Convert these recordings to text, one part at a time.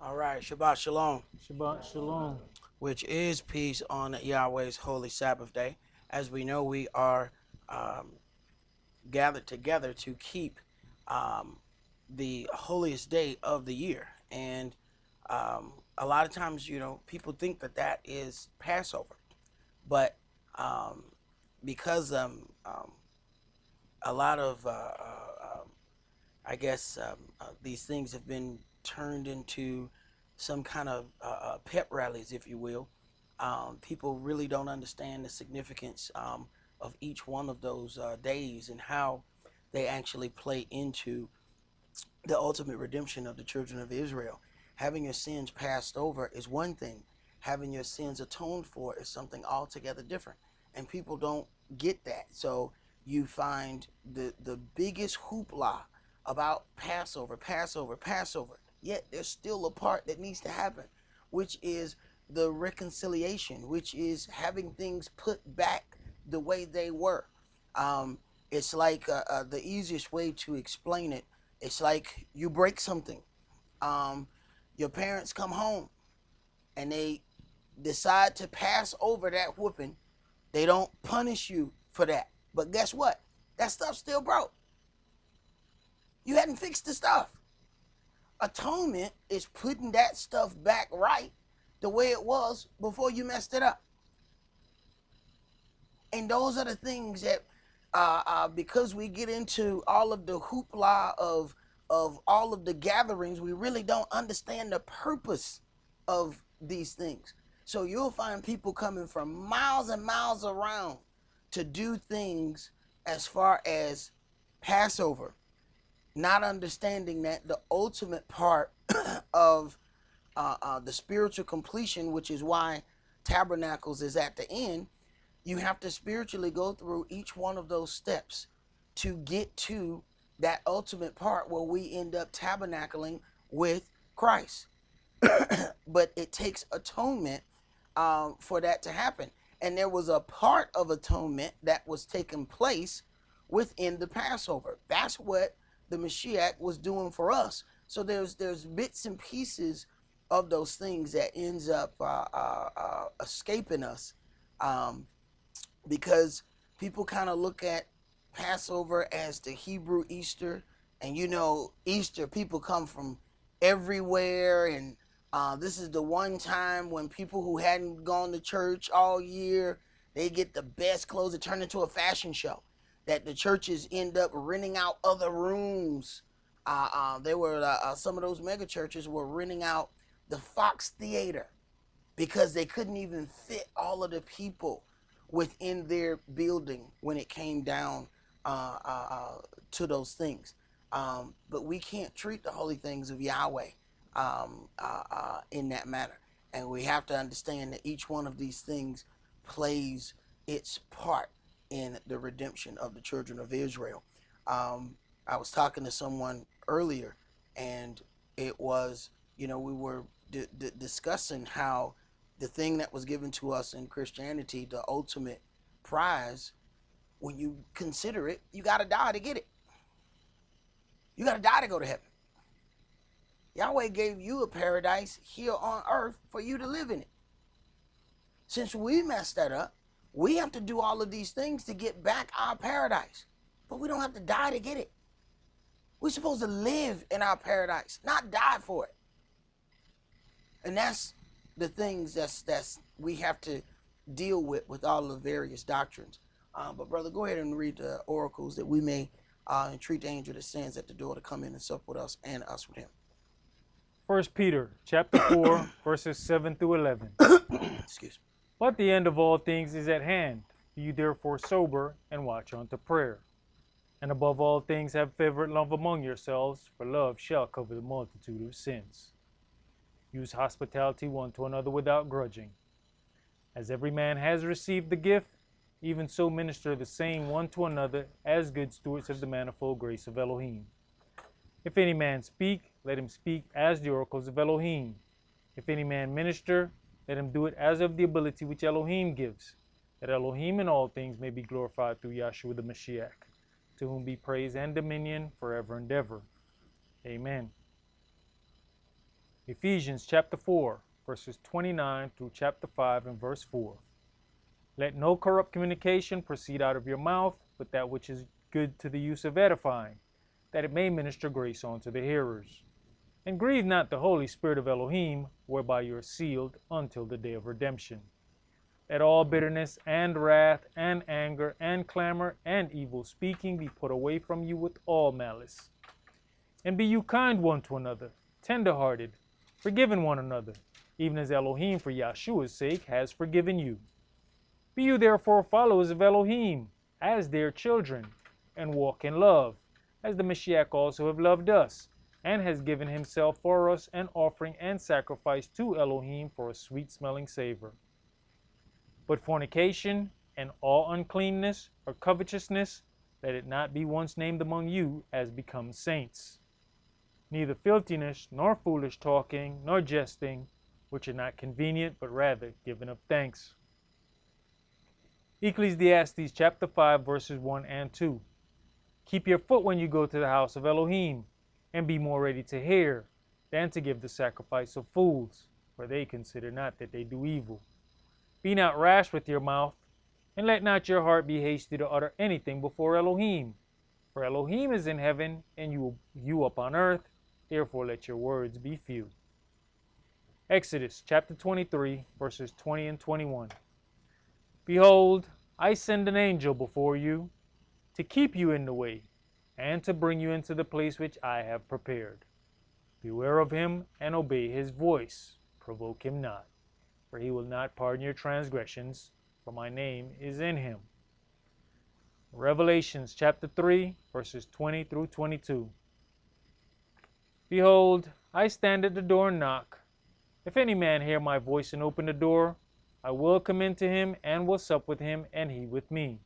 All right, Shabbat Shalom, Shabbat Shalom. which is peace on Yahweh's holy Sabbath day. As we know, we are um, gathered together to keep um, the holiest day of the year. And a lot of times, people think that that is Passover. But um, because a lot of, I guess, these things have been turned into some kind of pep rallies, if you will. People really don't understand the significance of each one of those days and how they actually play into the ultimate redemption of the children of Israel. Having your sins passed over is one thing. Having your sins atoned for is something altogether different. And people don't get that. So you find the biggest hoopla about Passover, Passover, Passover. Yet there's still a part that needs to happen, which is the reconciliation, which is having things put back the way they were. It's like the easiest way to explain it. It's like you break something. Um, your parents come home and they decide to pass over that whooping. They don't punish you for that. But guess what? That stuff still broke. You hadn't fixed the stuff. Atonement is putting that stuff back right the way it was before you messed it up. And those are the things that, because we get into all of the hoopla of all of the gatherings, we really don't understand the purpose of these things. So you'll find people coming from miles and miles around to do things as far as Passover, not understanding that the ultimate part of the spiritual completion, which is why Tabernacles is at the end, you have to spiritually go through each one of those steps to get to that ultimate part where we end up tabernacling with Christ. But it takes atonement for that to happen. And there was a part of atonement that was taking place within the Passover. That's what the Mashiach was doing for us. So there's bits and pieces of those things that ends up escaping us, because people kind of look at Passover as the Hebrew Easter. And Easter, people come from everywhere, and this is the one time when people who hadn't gone to church all year, they get the best clothes. It turned into a fashion show that the churches end up renting out other rooms. They were some of those mega churches were renting out the Fox Theater because they couldn't even fit all of the people within their building when it came down to those things. But we can't treat the holy things of Yahweh in that manner. And we have to understand that each one of these things plays its part in the redemption of the children of Israel. I was talking to someone earlier, and it was, we were discussing how the thing that was given to us in Christianity, the ultimate prize, when you consider it, you got to die to get it. You got to die to go to heaven. Yahweh gave you a paradise here on earth for you to live in it. Since we messed that up, we have to do all of these things to get back our paradise. But we don't have to die to get it. We're supposed to live in our paradise, not die for it. And that's the things that's we have to deal with all the various doctrines. But brother, go ahead and read the oracles that we may entreat the angel that stands at the door to come in and sup with us and us with him. 1 Peter chapter 4, verses 7 through 11. Excuse me. But the end of all things is at hand. Be you therefore sober and watch unto prayer. And above all things have fervent love among yourselves, for love shall cover the multitude of sins. Use hospitality one to another without grudging. As every man has received the gift, even so minister the same one to another as good stewards of the manifold grace of Elohim. If any man speak, let him speak as the oracles of Elohim. If any man minister, let him do it as of the ability which Elohim gives, that Elohim in all things may be glorified through Yahshua the Mashiach, to whom be praise and dominion forever and ever. Amen. Ephesians chapter 4, verses 29 through chapter 5 and verse 4. Let no corrupt communication proceed out of your mouth, but that which is good to the use of edifying, that it may minister grace unto the hearers. And grieve not the Holy Spirit of Elohim, whereby you are sealed until the day of redemption. Let all bitterness and wrath and anger and clamor and evil speaking be put away from you with all malice. And be you kind one to another, tender-hearted, forgiving one another, even as Elohim for Yahshua's sake has forgiven you. Be you therefore followers of Elohim, as their children, and walk in love, as the Mashiach also have loved us, and has given himself for us an offering and sacrifice to Elohim for a sweet-smelling savor. But fornication and all uncleanness or covetousness, let it not be once named among you as becomes saints. Neither filthiness, nor foolish talking, nor jesting, which are not convenient, but rather giving of thanks. Ecclesiastes chapter 5, verses 1 and 2. Keep your foot when you go to the house of Elohim, and be more ready to hear than to give the sacrifice of fools, for they consider not that they do evil. Be not rash with your mouth, and let not your heart be hasty to utter anything before Elohim. For Elohim is in heaven, and you upon earth, therefore let your words be few. Exodus chapter 23, verses 20 and 21. Behold, I send an angel before you, to keep you in the way, and to bring you into the place which I have prepared. Beware of him, and obey his voice. Provoke him not, for he will not pardon your transgressions, for my name is in him. Revelations chapter 3, verses 20 through 22. Behold, I stand at the door and knock. If any man hear my voice and open the door, I will come into him, and will sup with him, and he with me.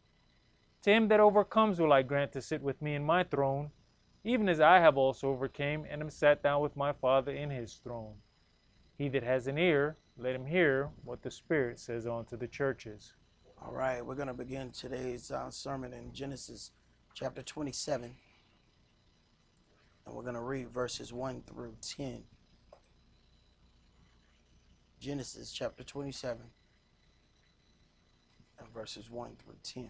To him that overcomes will I grant to sit with me in my throne, even as I have also overcame, and am sat down with my Father in his throne. He that has an ear, let him hear what the Spirit says unto the churches. All right, we're going to begin today's sermon in Genesis chapter 27. And we're going to read verses 1 through 10. Genesis chapter 27 and verses 1 through 10.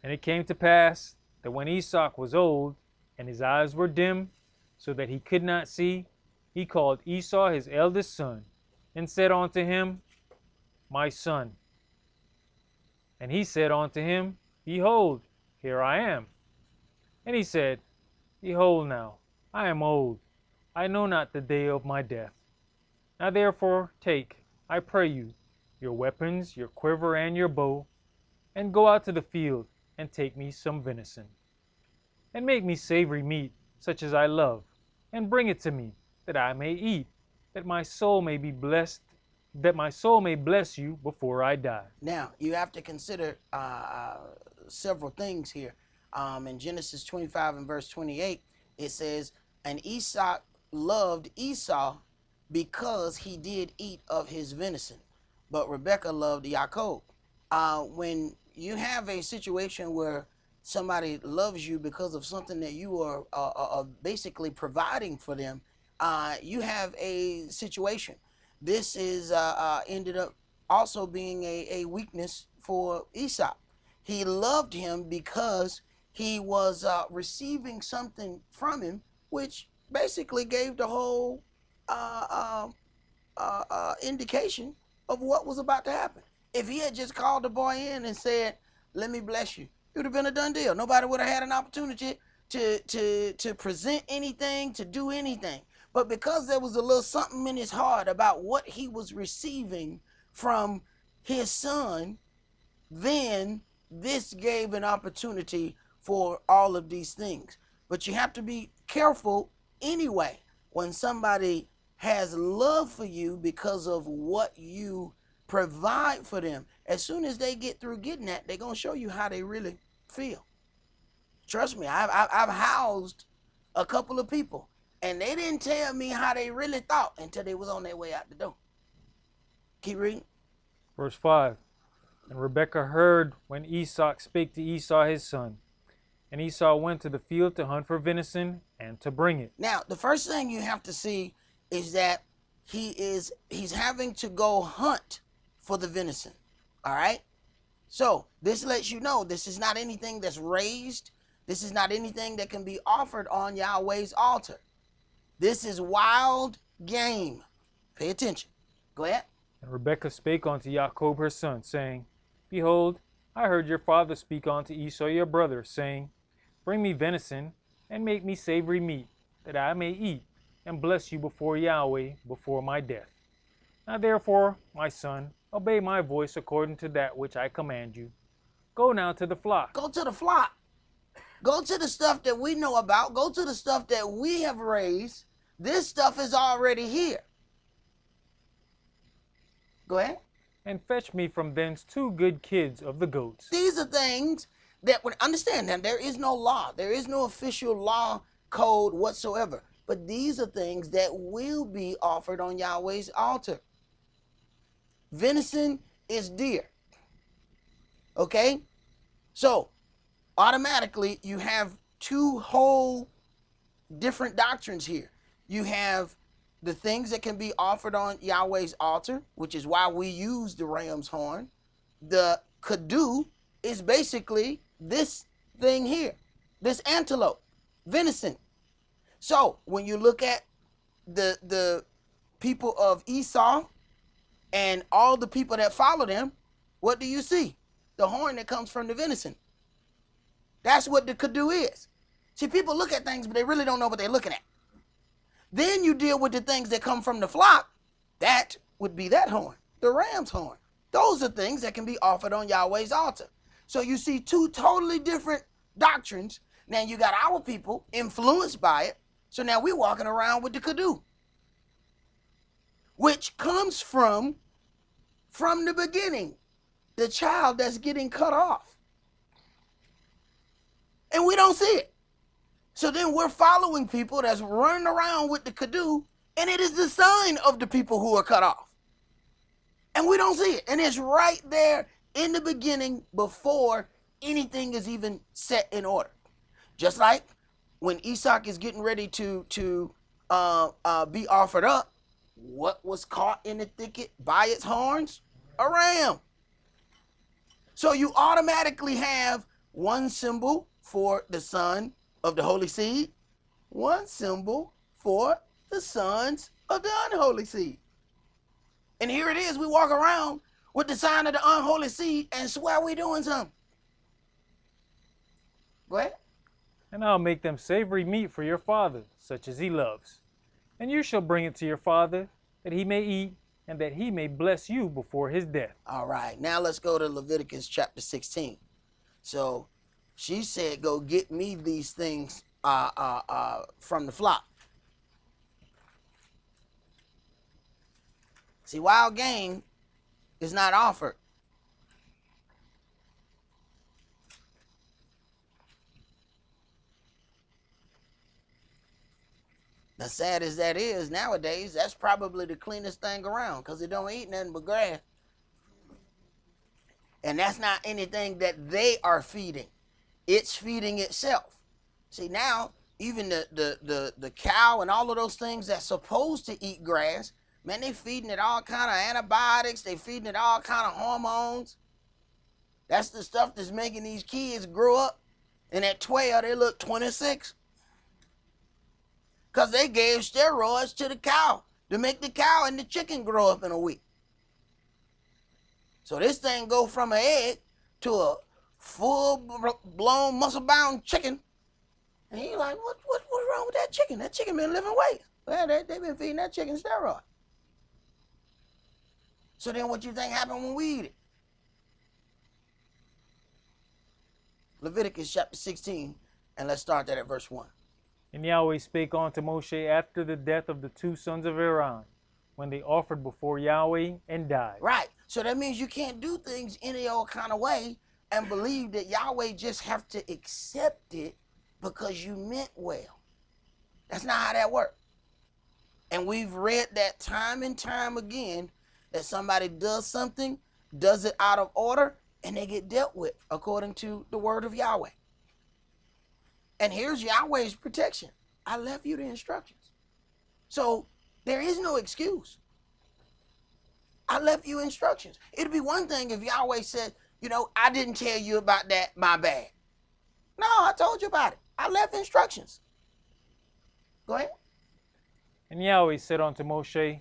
And it came to pass that when Esau was old, and his eyes were dim, so that he could not see, he called Esau his eldest son, and said unto him, My son. And he said unto him, Behold, here I am. And he said, Behold now, I am old, I know not the day of my death. Now therefore take, I pray you, your weapons, your quiver, and your bow, and go out to the field, and take me some venison. And make me savory meat, such as I love, and bring it to me, that I may eat, that my soul may be blessed, that my soul may bless you before I die. Now, you have to consider several things here. In Genesis 25 and verse 28, it says, And Esau loved Esau because he did eat of his venison, but Rebekah loved Jacob. When you have a situation where somebody loves you because of something that you are basically providing for them, you have a situation. This is ended up also being a weakness for Esau. He loved him because he was receiving something from him, which basically gave the whole indication of what was about to happen. If he had just called the boy in and said, let me bless you, it would have been a done deal. Nobody would have had an opportunity to present anything, to do anything. But because there was a little something in his heart about what he was receiving from his son, then this gave an opportunity for all of these things. But you have to be careful anyway when somebody has love for you because of what you provide for them. As soon as they get through getting that, they're going to show you how they really feel. Trust me, I've housed a couple of people, and they didn't tell me how they really thought until they was on their way out the door. Keep reading. Verse 5. And Rebekah heard when Esau spake to Esau his son. And Esau went to the field to hunt for venison and to bring it. Now, the first thing you have to see is that he's having to go hunt for the venison. All right? So this lets you know this is not anything that's raised. This is not anything that can be offered on Yahweh's altar. This is wild game. Pay attention. Go ahead. And Rebekah spake unto Jacob her son, saying, Behold, I heard your father speak unto Esau your brother, saying, Bring me venison, and make me savory meat, that I may eat, and bless you before Yahweh, before my death. Now therefore, my son, obey my voice according to that which I command you. Go now to the flock. Go to the flock. Go to the stuff that we know about. Go to the stuff that we have raised. This stuff is already here. Go ahead. And fetch me from thence 2 good kids of the goats. These are things that would understand that there is no law. There is no official law code whatsoever. But these are things that will be offered on Yahweh's altar. Venison is deer. Okay? So, automatically, you have 2 whole different doctrines here. You have the things that can be offered on Yahweh's altar, which is why we use the ram's horn. The kadu is basically this thing here, this antelope, venison. So when you look at the people of Esau and all the people that follow them, what do you see? The horn that comes from the venison. That's what the kadu is. See, people look at things, but they really don't know what they're looking at. Then you deal with the things that come from the flock. That would be that horn, the ram's horn. Those are things that can be offered on Yahweh's altar. So you see 2 totally different doctrines. Now you got our people influenced by it. So now we're walking around with the kadu, which comes from the beginning, the child that's getting cut off. And we don't see it. So then we're following people that's running around with the kadu, and it is the sign of the people who are cut off. And we don't see it. And it's right there in the beginning before anything is even set in order. Just like when Esau is getting ready to be offered up, what was caught in the thicket by its horns? A ram. So you automatically have one symbol for the son of the holy seed, one symbol for the sons of the unholy seed. And here it is, we walk around with the sign of the unholy seed and swear we're doing something. Go ahead. And I'll make them savory meat for your father, such as he loves. And you shall bring it to your father, that he may eat, and that he may bless you before his death. All right, now let's go to Leviticus chapter 16. So she said, go get me these things from the flock. See, wild game is not offered. As sad as that is, nowadays, that's probably the cleanest thing around because it don't eat nothing but grass. And that's not anything that they are feeding. It's feeding itself. See, now, even the cow and all of those things that's supposed to eat grass, man, they feeding it all kind of antibiotics. They feeding it all kind of hormones. That's the stuff that's making these kids grow up. And at 12, they look 26. Because they gave steroids to the cow to make the cow and the chicken grow up in a week. So this thing go from an egg to a full-blown, muscle-bound chicken. And you're like, what's wrong with that chicken? That chicken been living weight. Well, they've been feeding that chicken steroid. So then what you think happened when we eat it? Leviticus chapter 16, and let's start that at verse 1. And Yahweh spake unto Moshe after the death of the 2 sons of Aaron, when they offered before Yahweh and died. Right. So that means you can't do things any old kind of way and believe that Yahweh just have to accept it because you meant well. That's not how that works. And we've read that time and time again, that somebody does something, does it out of order, and they get dealt with according to the word of Yahweh. And here's Yahweh's protection. I left you the instructions. So there is no excuse. I left you instructions. It'd be one thing if Yahweh said, you know, I didn't tell you about that, my bad. No, I told you about it. I left instructions. Go ahead. And Yahweh said unto Moshe,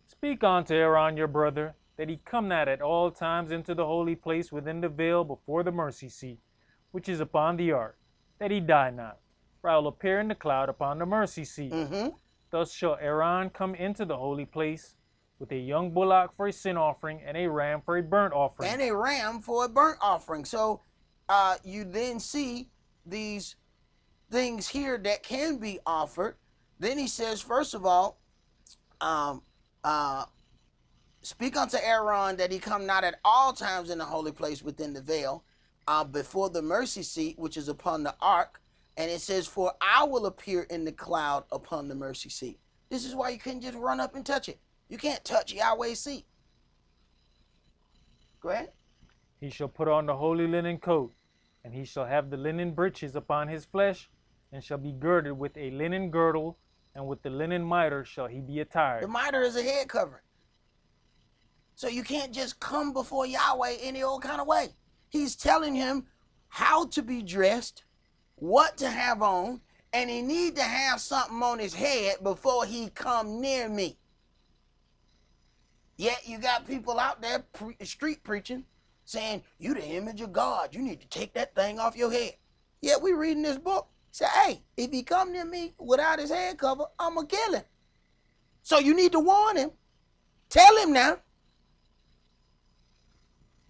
Speak unto Aaron your brother, that he come not at all times into the holy place within the veil before the mercy seat, which is upon the ark, that he die not. For I will appear in the cloud upon the mercy seat. Thus shall Aaron come into the holy place with a young bullock for a sin offering and a ram for a burnt offering. And a ram for a burnt offering. So you then see these things here that can be offered. Then he says, first of all, speak unto Aaron that he come not at all times in the holy place within the veil, before the mercy seat, which is upon the ark. And it says, for I will appear in the cloud upon the mercy seat. This is why you couldn't just run up and touch it. You can't touch Yahweh's seat. Go ahead. He shall put on the holy linen coat, and he shall have the linen breeches upon his flesh, and shall be girded with a linen girdle, and with the linen mitre shall he be attired. The mitre is a head covering. So you can't just come before Yahweh any old kind of way. He's telling him how to be dressed, what to have on, and he need to have something on his head before he come near me. Yet you got people out there street preaching, saying, you the image of God. You need to take that thing off your head. Yet we reading this book. Say, hey, if he come near me without his head cover, I'm going to kill him. So you need to warn him. Tell him now.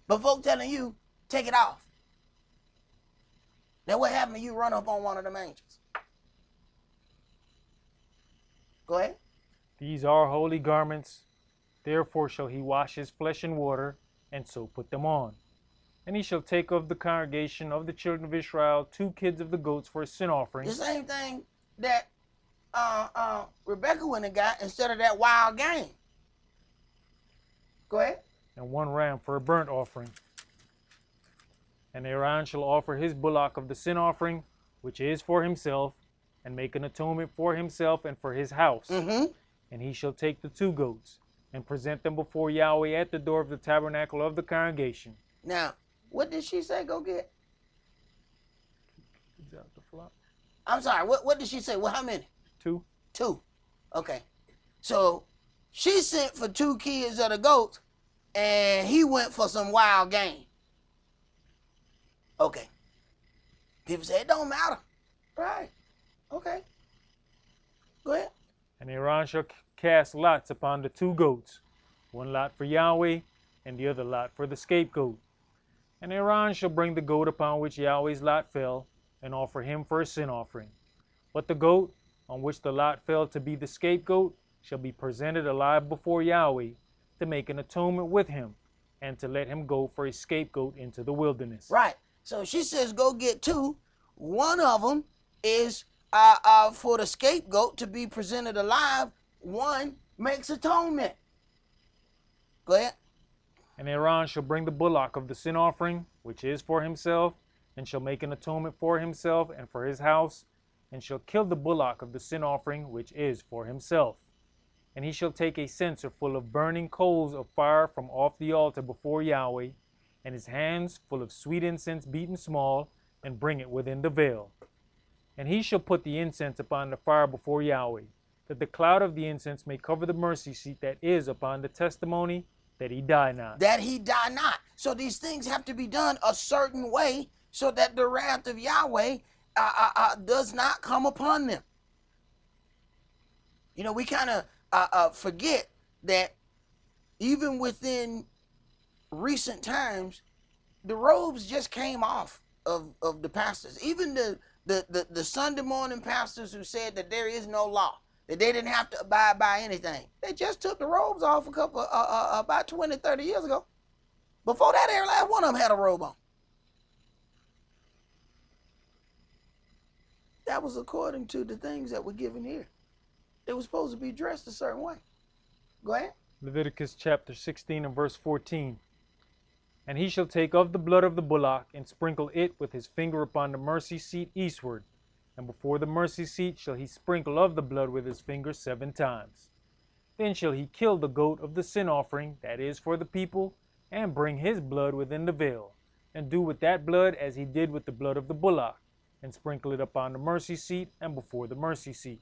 But folk telling you, take it off. Now what happened when you run up on one of them angels? Go ahead. These are holy garments. Therefore shall he wash his flesh in water, and so put them on. And he shall take of the congregation of the children of Israel 2 kids of the goats for a sin offering. The same thing that Rebecca went and got instead of that wild game. Go ahead. And 1 ram for a burnt offering. And Aaron shall offer his bullock of the sin offering, which is for himself, and make an atonement for himself and for his house. And he shall take the 2 goats, and present them before Yahweh at the door of the tabernacle of the congregation. Now, what did she say go get? I'm sorry, what did she say? Well, how many? 2. 2. Okay. So she sent for 2 kids of the goats, and he went for some wild game. Okay. People say it don't matter. Right. Okay. Go ahead. And Aaron shall cast lots upon the 2 goats, 1 lot for Yahweh, and the other lot for the scapegoat. And Aaron shall bring the goat upon which Yahweh's lot fell, and offer him for a sin offering. But the goat, on which the lot fell to be the scapegoat, shall be presented alive before Yahweh, to make an atonement with him, and to let him go for a scapegoat into the wilderness. Right. So she says go get 2. One of them is for the scapegoat to be presented alive. 1 makes atonement. Go ahead. And Aaron shall bring the bullock of the sin offering, which is for himself, and shall make an atonement for himself and for his house, and shall kill the bullock of the sin offering, which is for himself. And he shall take a censer full of burning coals of fire from off the altar before Yahweh, and his hands full of sweet incense beaten small, and bring it within the veil. And he shall put the incense upon the fire before Yahweh, that the cloud of the incense may cover the mercy seat that is upon the testimony, that he die not. That he die not. So these things have to be done a certain way so that the wrath of Yahweh does not come upon them. You know, we kind of forget that even within recent times, the robes just came off of the pastors. Even the Sunday morning pastors who said that there is no law, that they didn't have to abide by anything. They just took the robes off about 20, 30 years ago. Before that, every last one of them had a robe on. That was according to the things that were given here. They were supposed to be dressed a certain way. Go ahead. Leviticus chapter 16 and verse 14. And he shall take of the blood of the bullock, and sprinkle it with his finger upon the mercy seat eastward, and before the mercy seat shall he sprinkle of the blood with his finger 7 times. Then shall he kill the goat of the sin offering, that is for the people, and bring his blood within the veil, and do with that blood as he did with the blood of the bullock, and sprinkle it upon the mercy seat and before the mercy seat.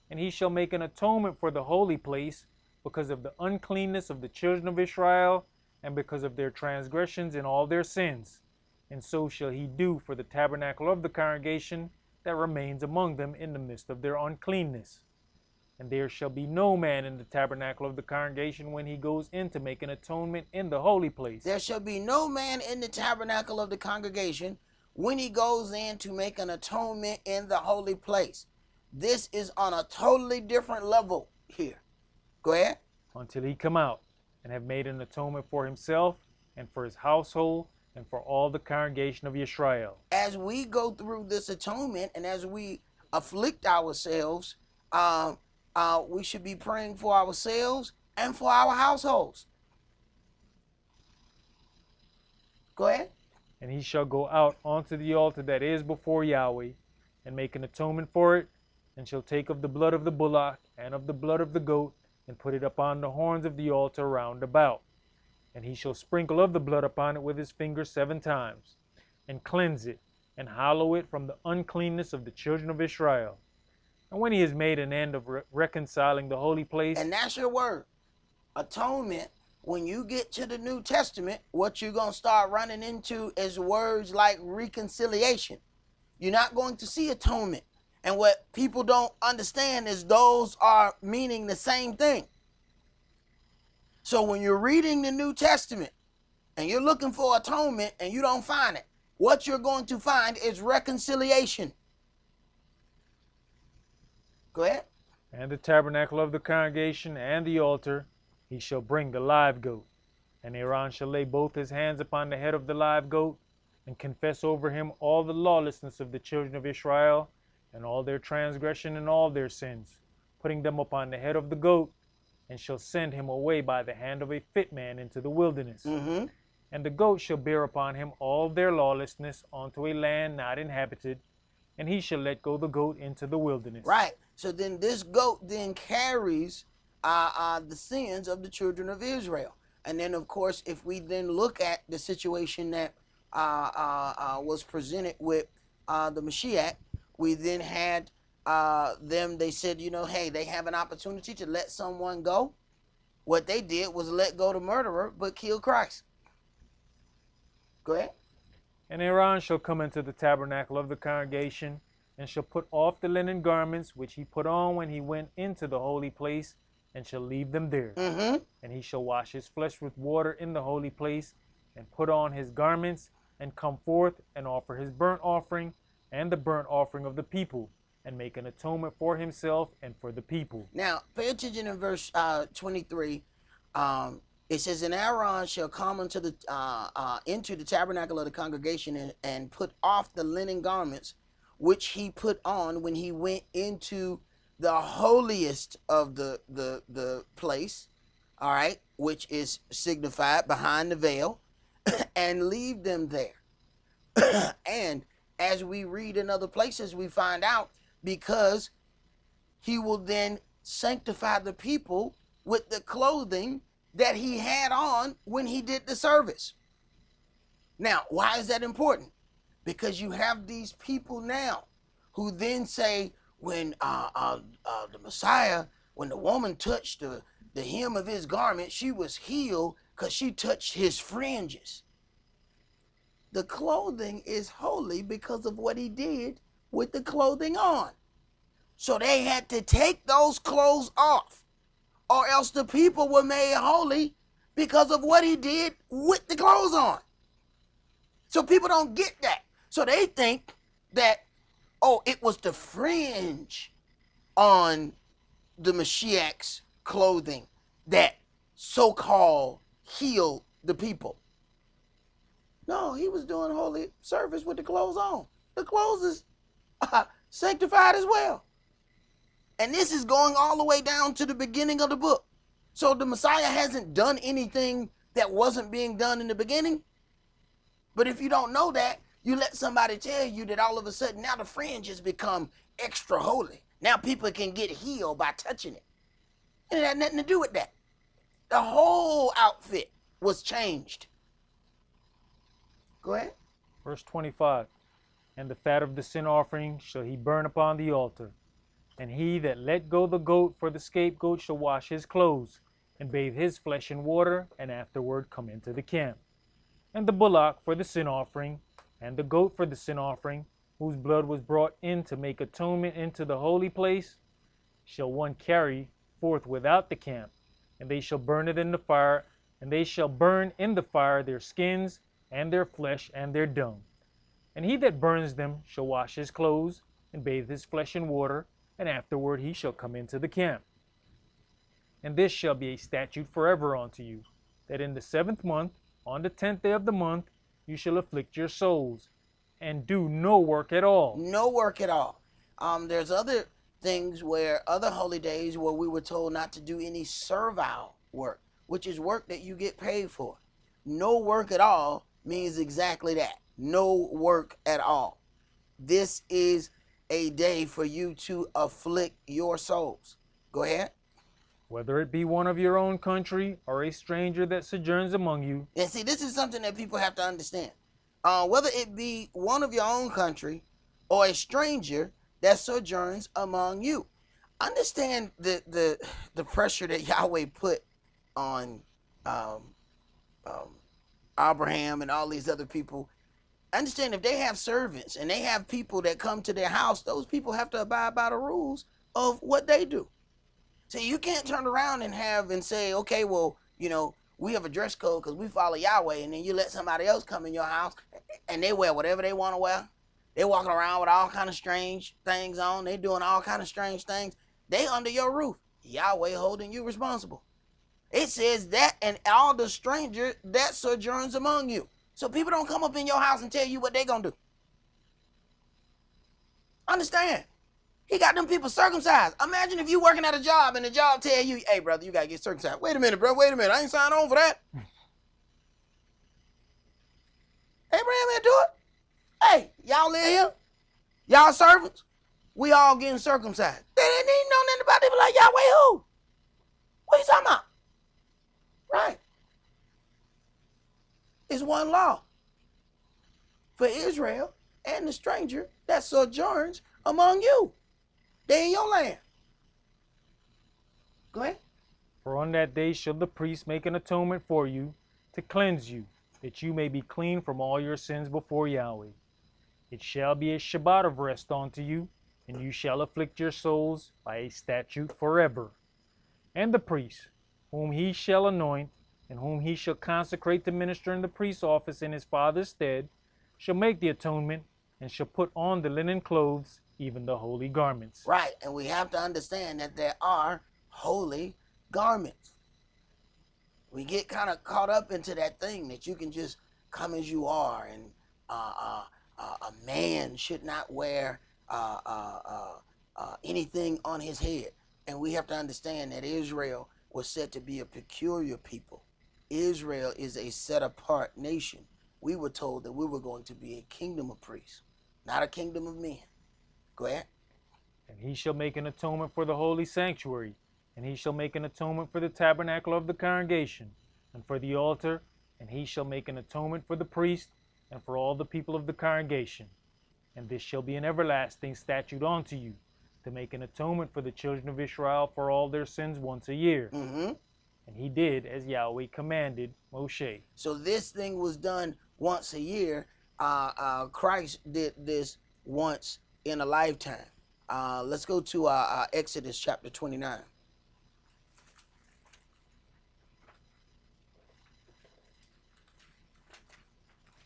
And he shall make an atonement for the holy place, because of the uncleanness of the children of Israel, and because of their transgressions and all their sins. And so shall he do for the tabernacle of the congregation that remains among them in the midst of their uncleanness. And there shall be no man in the tabernacle of the congregation when he goes in to make an atonement in the holy place. There shall be no man in the tabernacle of the congregation when he goes in to make an atonement in the holy place. This is on a totally different level here. Go ahead. Until he come out and have made an atonement for himself and for his household and for all the congregation of Israel. As we go through this atonement and as we afflict ourselves, we should be praying for ourselves and for our households. Go ahead. And he shall go out onto the altar that is before Yahweh, and make an atonement for it, and shall take of the blood of the bullock and of the blood of the goat, and put it upon the horns of the altar round about. And he shall sprinkle of the blood upon it with his finger 7 times, and cleanse it, and hallow it from the uncleanness of the children of Israel. And when he has made an end of reconciling the holy place. And that's your word. Atonement. When you get to the New Testament, what you're going to start running into is words like reconciliation. You're not going to see atonement. And what people don't understand is those are meaning the same thing. So when you're reading the New Testament and you're looking for atonement and you don't find it, what you're going to find is reconciliation. Go ahead. And the tabernacle of the congregation and the altar, he shall bring the live goat. And Aaron shall lay both his hands upon the head of the live goat, and confess over him all the lawlessness of the children of Israel, and all their transgression and all their sins, putting them upon the head of the goat, and shall send him away by the hand of a fit man into the wilderness. Mm-hmm. And the goat shall bear upon him all their lawlessness unto a land not inhabited, and he shall let go the goat into the wilderness. Right. So then this goat then carries the sins of the children of Israel. And then, of course, if we then look at the situation that was presented with the Mashiach, we then had them, they said, you know, hey, they have an opportunity to let someone go. What they did was let go the murderer, but kill Christ. Go ahead. And Aaron shall come into the tabernacle of the congregation, and shall put off the linen garments which he put on when he went into the holy place, and shall leave them there. Mm-hmm. And he shall wash his flesh with water in the holy place, and put on his garments, and come forth and offer his burnt offering and the burnt offering of the people, and make an atonement for himself and for the people. Now, pay attention in verse 23. It says, and Aaron shall come into the tabernacle of the congregation and put off the linen garments which he put on when he went into the holiest of the place, all right, which is signified behind the veil, and leave them there. And as we read in other places, we find out because he will then sanctify the people with the clothing that he had on when he did the service. Now, why is that important? Because you have these people now who then say, when the Messiah, when the woman touched the hem of his garment, she was healed because she touched his fringes. The clothing is holy because of what he did with the clothing on. So they had to take those clothes off, or else the people were made holy because of what he did with the clothes on. So people don't get that. So they think that, oh, it was the fringe on the Mashiach's clothing that so-called healed the people. No, he was doing holy service with the clothes on. The clothes is sanctified as well. And this is going all the way down to the beginning of the book. So the Messiah hasn't done anything that wasn't being done in the beginning. But if you don't know that, You let somebody tell you that all of a sudden now the fringe has become extra holy. Now people can get healed by touching it. And it had nothing to do with that. The whole outfit was changed. Go ahead. Verse 25. And the fat of the sin offering shall he burn upon the altar. And he that let go the goat for the scapegoat shall wash his clothes, and bathe his flesh in water, and afterward come into the camp. And the bullock for the sin offering, and the goat for the sin offering, whose blood was brought in to make atonement into the holy place, shall one carry forth without the camp, and they shall burn it in the fire, and they shall burn in the fire their skins, and their flesh, and their dung. And he that burns them shall wash his clothes, and bathe his flesh in water, and afterward he shall come into the camp. And this shall be a statute forever unto you, that in the 7th month, on the 10th day of the month, you shall afflict your souls, and do no work at all. No work at all. There's other things where, other holy days where we were told not to do any servile work, which is work that you get paid for. No work at all means exactly that. No work at all. This is a day for you to afflict your souls. Go ahead. Whether it be one of your own country or a stranger that sojourns among you. And see, this is something that people have to understand. Whether it be one of your own country or a stranger that sojourns among you. Understand the pressure that Yahweh put on Abraham and all these other people. Understand, if they have servants and they have people that come to their house, those people have to abide by the rules of what they do. So you can't turn around and say, okay, well, you know, we have a dress code because we follow Yahweh, and then you let somebody else come in your house and they wear whatever they want to wear. They're walking around with all kind of strange things on. They doing all kind of strange things. They under your roof. Yahweh holding you responsible. It says that, and all the stranger that sojourns among you. So people don't come up in your house and tell you what they gonna do. Understand? He got them people circumcised. Imagine if you working at a job and the job tell you, hey, brother, you got to get circumcised. Wait a minute, bro. Wait a minute. I ain't signed on for that. Abraham ain't do it. Hey, y'all live here? Y'all servants? We all getting circumcised. They didn't even know nothing about it. They be like, Yahweh who? What you talking about? Right. It's one law for Israel and the stranger that sojourns among you. They in your land. Go ahead. For on that day shall the priest make an atonement for you, to cleanse you, that you may be clean from all your sins before Yahweh. It shall be a Shabbat of rest unto you, and you shall afflict your souls by a statute forever. And the priest, whom he shall anoint, and whom he shall consecrate to minister in the priest's office in his father's stead, shall make the atonement, and shall put on the linen clothes, even the holy garments. Right, and we have to understand that there are holy garments. We get kind of caught up into that thing that you can just come as you are, and a man should not wear anything on his head. And we have to understand that Israel was said to be a peculiar people. Israel is a set-apart nation. We were told that we were going to be a kingdom of priests, not a kingdom of men. Go ahead. And he shall make an atonement for the holy sanctuary, and he shall make an atonement for the tabernacle of the congregation, and for the altar, and he shall make an atonement for the priest, and for all the people of the congregation. And this shall be an everlasting statute unto you, to make an atonement for the children of Israel for all their sins once a year. Mm-hmm. And he did as Yahweh commanded Moshe. So this thing was done once a year. Christ did this once in a lifetime. Let's go to Exodus chapter 29.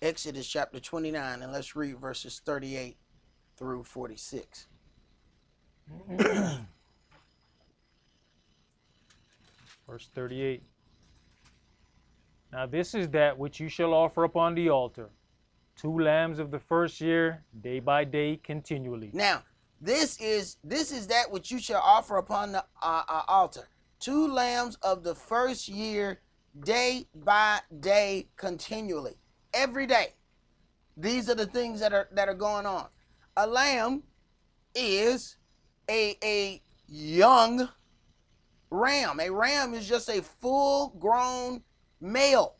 Exodus chapter 29, and let's read verses 38 through 46. Verse 38. Now this is that which you shall offer upon the altar, 2 lambs of the first year, day by day, continually. Now, this is that which you shall offer upon the altar, 2 lambs of the first year, day by day, continually. Every day. These are the things that are going on. A lamb is a young ram. A ram is just a full-grown male.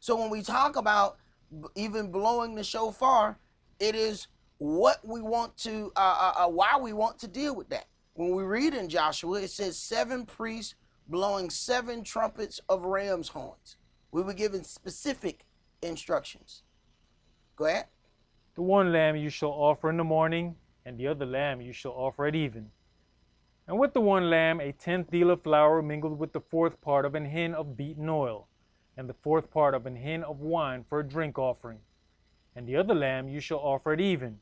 So when we talk about even blowing the shofar, it is what we want to, why we want to deal with that. When we read in Joshua, it says 7 priests blowing 7 trumpets of ram's horns. We were given specific instructions. Go ahead. The one lamb you shall offer in the morning, and the other lamb you shall offer at even. And with the one lamb 1/10 deal of flour mingled with the 4th part of an hin of beaten oil, and the 4th part of an hin of wine for a drink offering. And the other lamb you shall offer at even,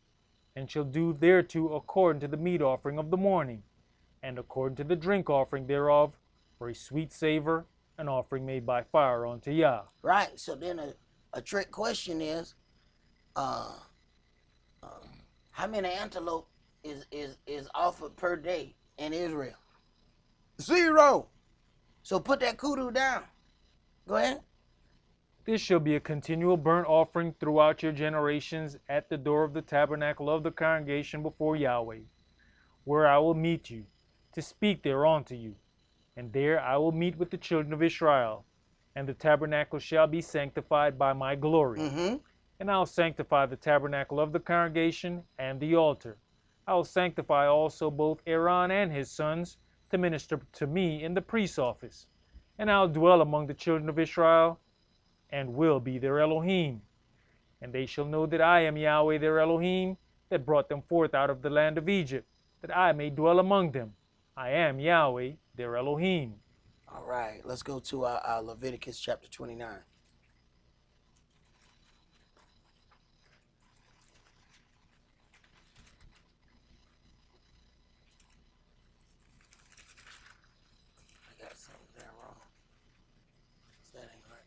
and shall do thereto according to the meat offering of the morning, and according to the drink offering thereof, for a sweet savor, an offering made by fire unto Yah. Right. So then a trick question is, how many antelope is offered per day in Israel? 0. So put that kudu down. Go ahead. This shall be a continual burnt offering throughout your generations at the door of the tabernacle of the congregation before Yahweh, where I will meet you, to speak thereon to you. And there I will meet with the children of Israel, and the tabernacle shall be sanctified by my glory. And I will sanctify the tabernacle of the congregation and the altar. I will sanctify also both Aaron and his sons to minister to me in the priest's office. And I will dwell among the children of Israel, and will be their Elohim. And they shall know that I am Yahweh their Elohim, that brought them forth out of the land of Egypt, that I may dwell among them. I am Yahweh their Elohim. All right, let's go to Leviticus chapter 29. I got something there wrong. That ain't right.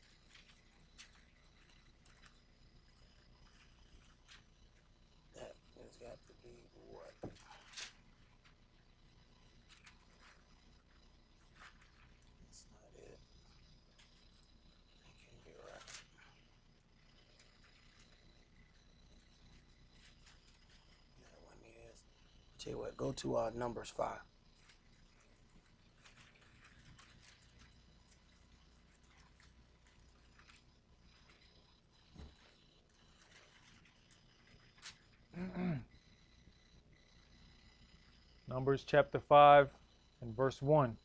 That has got to be what? That's not it. That can't be right. That one is. Tell you what, go to Numbers 5. Numbers chapter 5 and verse 1.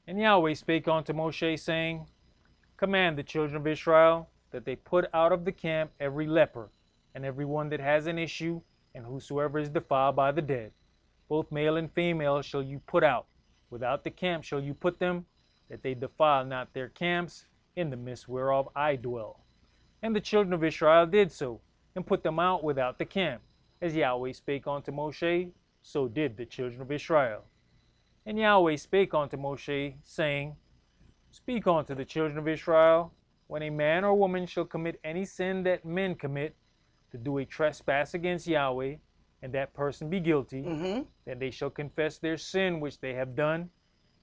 And Yahweh spake unto Moshe, saying, Command the children of Israel that they put out of the camp every leper, and every one that has an issue, and whosoever is defiled by the dead. Both male and female shall you put out. Without the camp shall you put them, that they defile not their camps, in the midst whereof I dwell. And the children of Israel did so, and put them out without the camp. As Yahweh spake unto Moshe, so did the children of Israel. And Yahweh spake unto Moshe, saying, Speak unto the children of Israel, when a man or woman shall commit any sin that men commit, to do a trespass against Yahweh, and that person be guilty, then they shall confess their sin which they have done,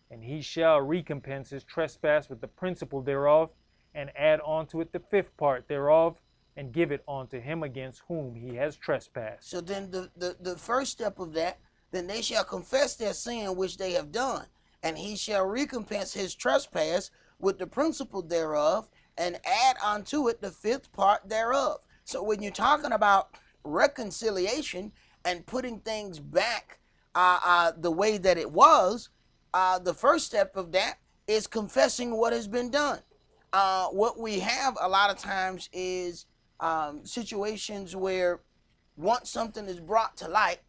and he shall recompense his trespass with the principal thereof, and add unto it the 5th part thereof, and give it unto him against whom he has trespassed. So then the first step of that, then they shall confess their sin which they have done, and he shall recompense his trespass with the principal thereof, and add unto it the 5th part thereof. So when you're talking about reconciliation and putting things back the way that it was, the first step of that is confessing what has been done. What we have a lot of times is situations where once something is brought to light,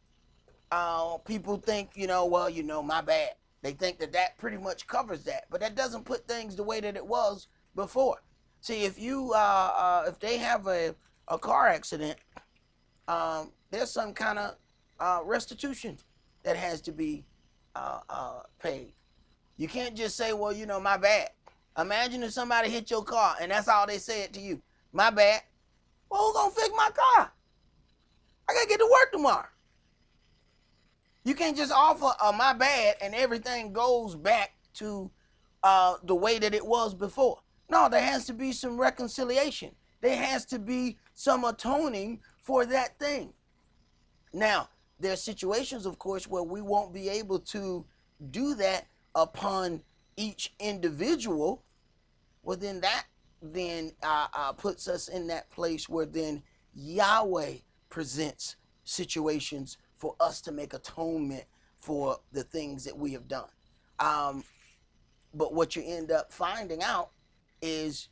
people think, well, my bad. They think that pretty much covers that, but that doesn't put things the way that it was before. See, if they have a car accident, there's some kind of restitution that has to be paid. You can't just say, well, my bad. Imagine if somebody hit your car and that's all they said to you. My bad. Well, who's going to fix my car? I got to get to work tomorrow. You can't just offer a my bad and everything goes back to the way that it was before. No, there has to be some reconciliation. There has to be some atoning for that thing. Now, there are situations, of course, where we won't be able to do that upon each individual. Well, then that puts us in that place where then Yahweh presents situations for us to make atonement for the things that we have done. But what you end up finding out is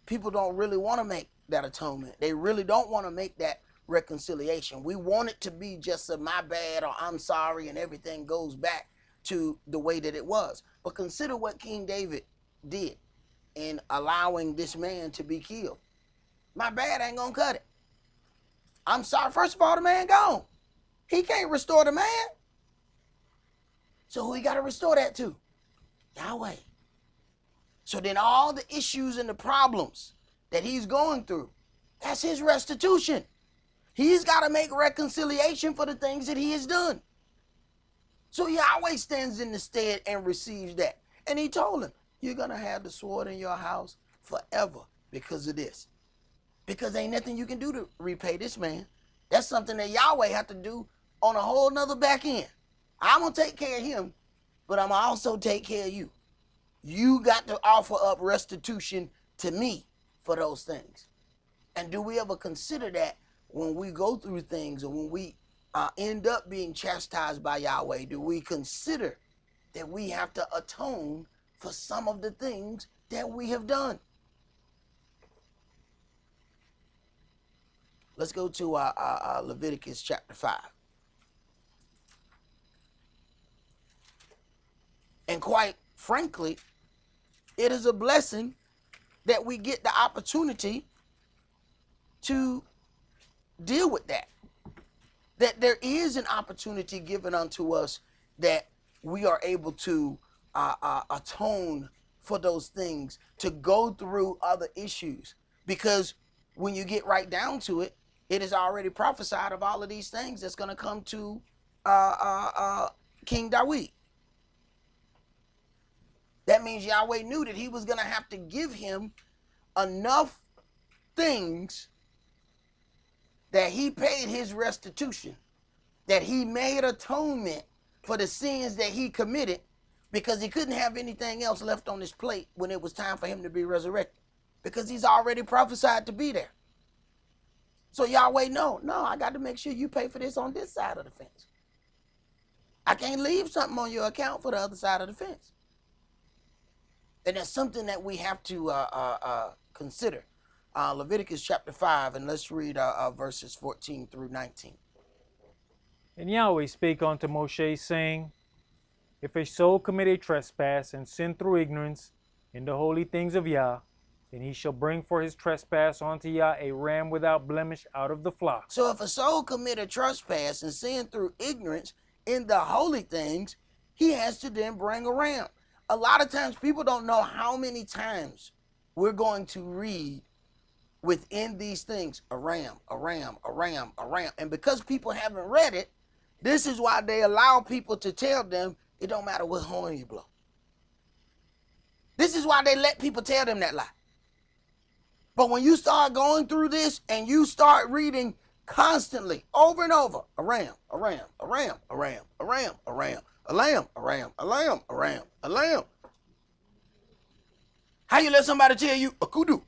people don't really want to make that atonement. They really don't want to make that reconciliation. We want it to be just a my bad or I'm sorry and everything goes back to the way that it was. But consider what King David did in allowing this man to be killed. My bad ain't gonna cut it. I'm sorry. First of all, the man gone. He can't restore the man. So who he got to restore that to? Yahweh. So then all the issues and the problems that he's going through, that's his restitution. He's got to make reconciliation for the things that he has done. So Yahweh stands in the stead and receives that. And he told him, you're going to have the sword in your house forever because of this. Because ain't nothing you can do to repay this man. That's something that Yahweh have to do on a whole nother back end. I'm going to take care of him, but I'm going to also take care of you. You got to offer up restitution to me for those things. And do we ever consider that when we go through things or when we end up being chastised by Yahweh? Do we consider that we have to atone for some of the things that we have done? Let's go to Leviticus chapter 5. And quite frankly, it is a blessing that we get the opportunity to deal with that. That there is an opportunity given unto us that we are able to atone for those things, to go through other issues. Because when you get right down to it, it is already prophesied of all of these things that's going to come to King David. That means Yahweh knew that he was going to have to give him enough things that he paid his restitution, that he made atonement for the sins that he committed, because he couldn't have anything else left on his plate when it was time for him to be resurrected, because he's already prophesied to be there. So Yahweh, no, I got to make sure you pay for this on this side of the fence. I can't leave something on your account for the other side of the fence. And that's something that we have to consider. Leviticus chapter 5, and let's read verses 14 through 19. And Yahweh spake unto Moshe, saying, If a soul commit a trespass and sin through ignorance in the holy things of Yah, then he shall bring for his trespass unto Yah a ram without blemish out of the flock. So if a soul commit a trespass and sin through ignorance in the holy things, he has to then bring a ram. A lot of times people don't know how many times we're going to read within these things, a ram, a ram, a ram, a ram. And because people haven't read it, this is why they allow people to tell them it don't matter what horn you blow. This is why they let people tell them that lie. But when you start going through this and you start reading constantly, over and over, a ram, a ram, a ram, a ram, a ram, a ram, a lamb, a ram, a lamb, a ram, a lamb. How you let somebody tell you a kudu?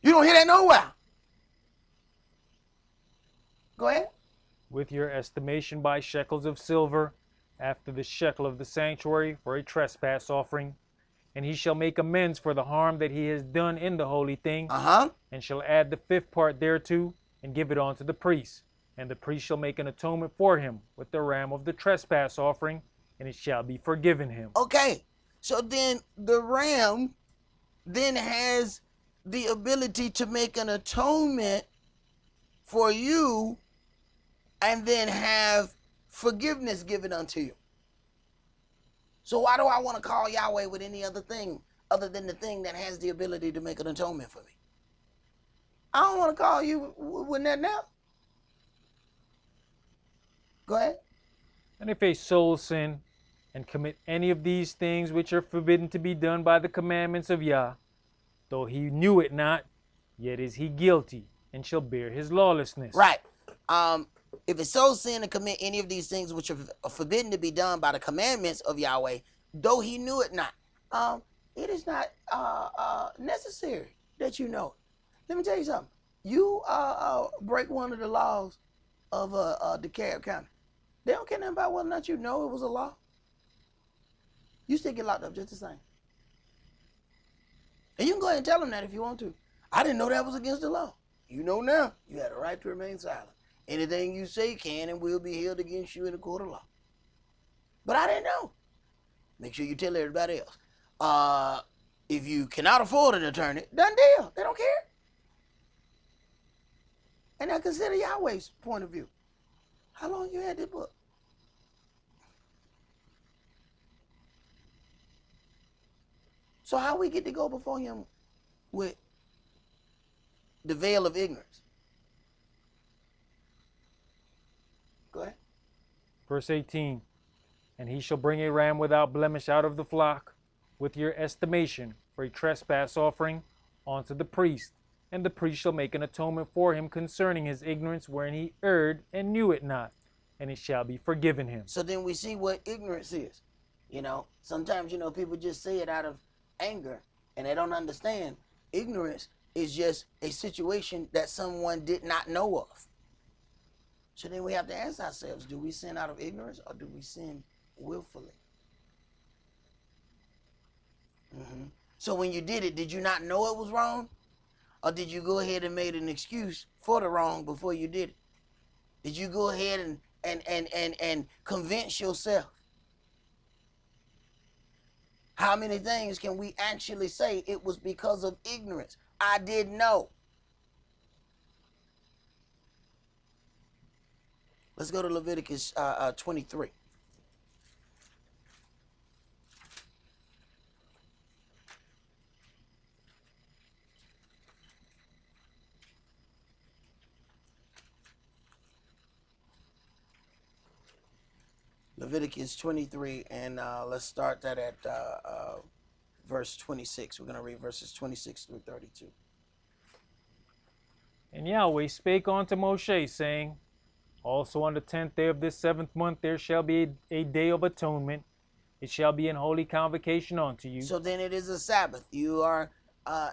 You don't hear that nowhere. Go ahead. With your estimation by shekels of silver, after the shekel of the sanctuary, for a trespass offering. And he shall make amends for the harm that he has done in the holy thing, and shall add the 5th part thereto, and give it unto the priest. And the priest shall make an atonement for him with the ram of the trespass offering, and it shall be forgiven him. Okay, so then the ram then has the ability to make an atonement for you and then have forgiveness given unto you. So why do I want to call Yahweh with any other thing other than the thing that has the ability to make an atonement for me? I don't want to call you with that now. Go ahead. And if a soul sin and commit any of these things which are forbidden to be done by the commandments of Yah, though he knew it not, yet is he guilty, and shall bear his lawlessness. Right. If it's so sin to commit any of these things which are forbidden to be done by the commandments of Yahweh, though he knew it not, it is not necessary that you know it. Let me tell you something. You break one of the laws of DeKalb County, they don't care nothing about whether or not you know it was a law. You still get locked up just the same. And you can go ahead and tell them that if you want to. I didn't know that was against the law. You know now. You had a right to remain silent. Anything you say can and will be held against you in the court of law. But I didn't know. Make sure you tell everybody else. If you cannot afford an attorney, done deal. They don't care. And now consider Yahweh's point of view. How long you had this book? So how we get to go before him with the veil of ignorance? Go ahead. Verse 18, and he shall bring a ram without blemish out of the flock, with your estimation, for a trespass offering, unto the priest. And the priest shall make an atonement for him concerning his ignorance, wherein he erred and knew it not, and it shall be forgiven him. So then we see what ignorance is. You know, sometimes, you know, people just say it out of anger, and they don't understand. Ignorance is just a situation that someone did not know of. So then we have to ask ourselves, do we sin out of ignorance or do we sin willfully? So when you did it, did you not know it was wrong? Or did you go ahead and made an excuse for the wrong before you did it? Did you go ahead and convince yourself? How many things can we actually say it was because of ignorance? I didn't know. Let's go to Leviticus 23. Leviticus 23, and let's start that at verse 26. We're going to read verses 26 through 32. And Yahweh spake unto Moshe, saying, also on the 10th day of this 7th month there shall be a day of atonement. It shall be an holy convocation unto you. So then it is a Sabbath. You are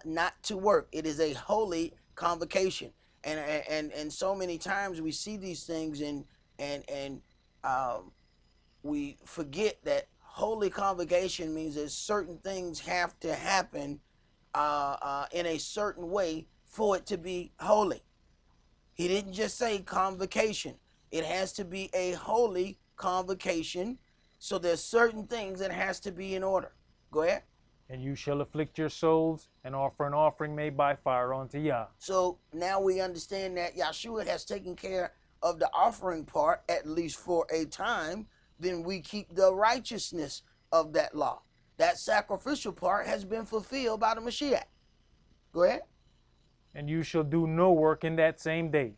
not to work. It is a holy convocation. And so many times we see these things and we forget that holy convocation means that certain things have to happen in a certain way for it to be holy. He didn't just say convocation. It has to be a holy convocation. So there's certain things that has to be in order. Go ahead. And you shall afflict your souls and offer an offering made by fire unto Yah. So now we understand that Yahshua has taken care of the offering part, at least for a time. Then we keep the righteousness of that law. That sacrificial part has been fulfilled by the Mashiach. Go ahead. And you shall do no work in that same day,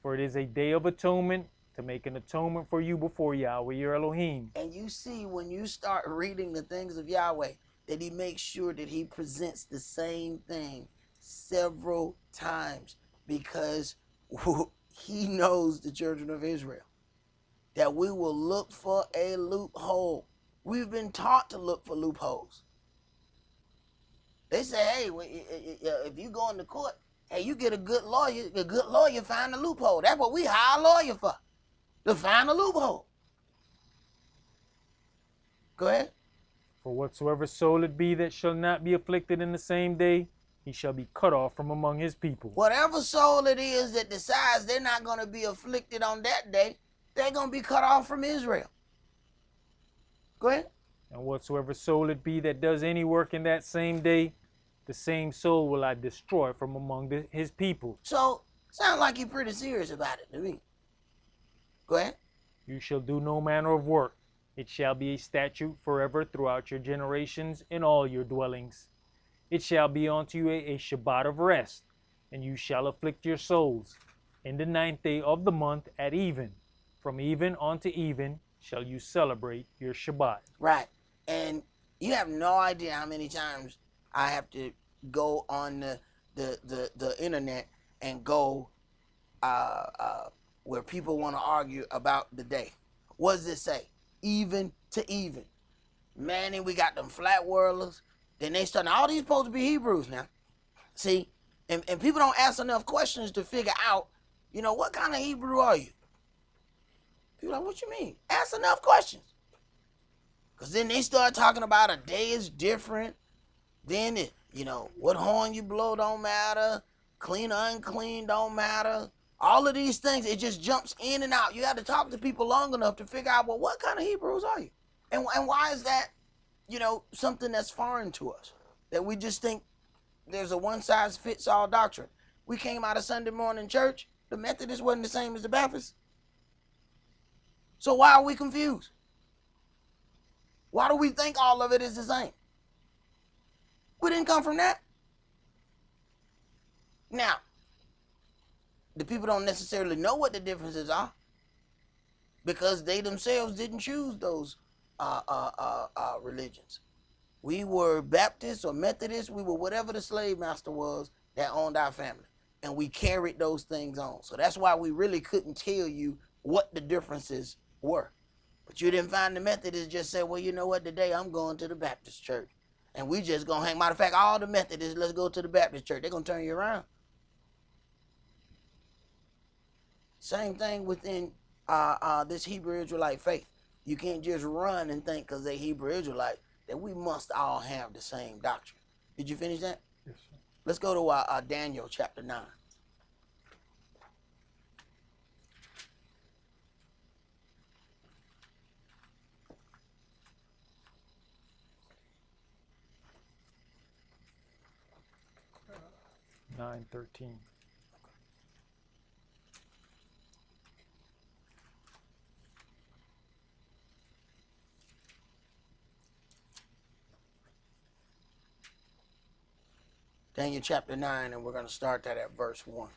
for it is a day of atonement, to make an atonement for you before Yahweh your Elohim. And you see, when you start reading the things of Yahweh, that he makes sure that he presents the same thing several times, because he knows the children of Israel, that we will look for a loophole. We've been taught to look for loopholes. They say, hey, if you go into court, hey, you get a good lawyer find a loophole. That's what we hire a lawyer for, to find a loophole. Go ahead. For whatsoever soul it be that shall not be afflicted in the same day, he shall be cut off from among his people. Whatever soul it is that decides they're not going to be afflicted on that day, they're going to be cut off from Israel. Go ahead. And whatsoever soul it be that does any work in that same day, the same soul will I destroy from among his people. So, sounds like you're pretty serious about it to me. Go ahead. You shall do no manner of work. It shall be a statute forever throughout your generations in all your dwellings. It shall be unto you a Shabbat of rest, and you shall afflict your souls. In the 9th day of the month at even, from even unto even, shall you celebrate your Shabbat. Right. And you have no idea how many times I have to go on the internet and go where people want to argue about the day. What does it say? Even to even. Man, and we got them flat worlders. Then they start, all these supposed to be Hebrews now. See? And people don't ask enough questions to figure out, you know, what kind of Hebrew are you? People are like, what you mean? Ask enough questions. Because then they start talking about a day is different. Then, you know, what horn you blow don't matter. Clean or unclean don't matter. All of these things, it just jumps in and out. You have to talk to people long enough to figure out, well, what kind of Hebrews are you? And why is that, you know, something that's foreign to us? That we just think there's a one-size-fits-all doctrine. We came out of Sunday morning church. The Methodists wasn't the same as the Baptists. So why are we confused? Why do we think all of it is the same? We didn't come from that. Now, the people don't necessarily know what the differences are because they themselves didn't choose those religions. We were Baptists or Methodists. We were whatever the slave master was that owned our family. And we carried those things on. So that's why we really couldn't tell you what the differences were. But you didn't find the Methodists just say, well, you know what, today I'm going to the Baptist church. And we just going to hang. Matter of fact, all the Methodists, let's go to the Baptist church. They're going to turn you around. Same thing within this Hebrew Israelite faith. You can't just run and think because they're Hebrew Israelite that we must all have the same doctrine. Did you finish that? Yes, sir. Let's go to Daniel chapter 9. Okay. 9:13. Daniel chapter 9, and we're going to start that at verse 1.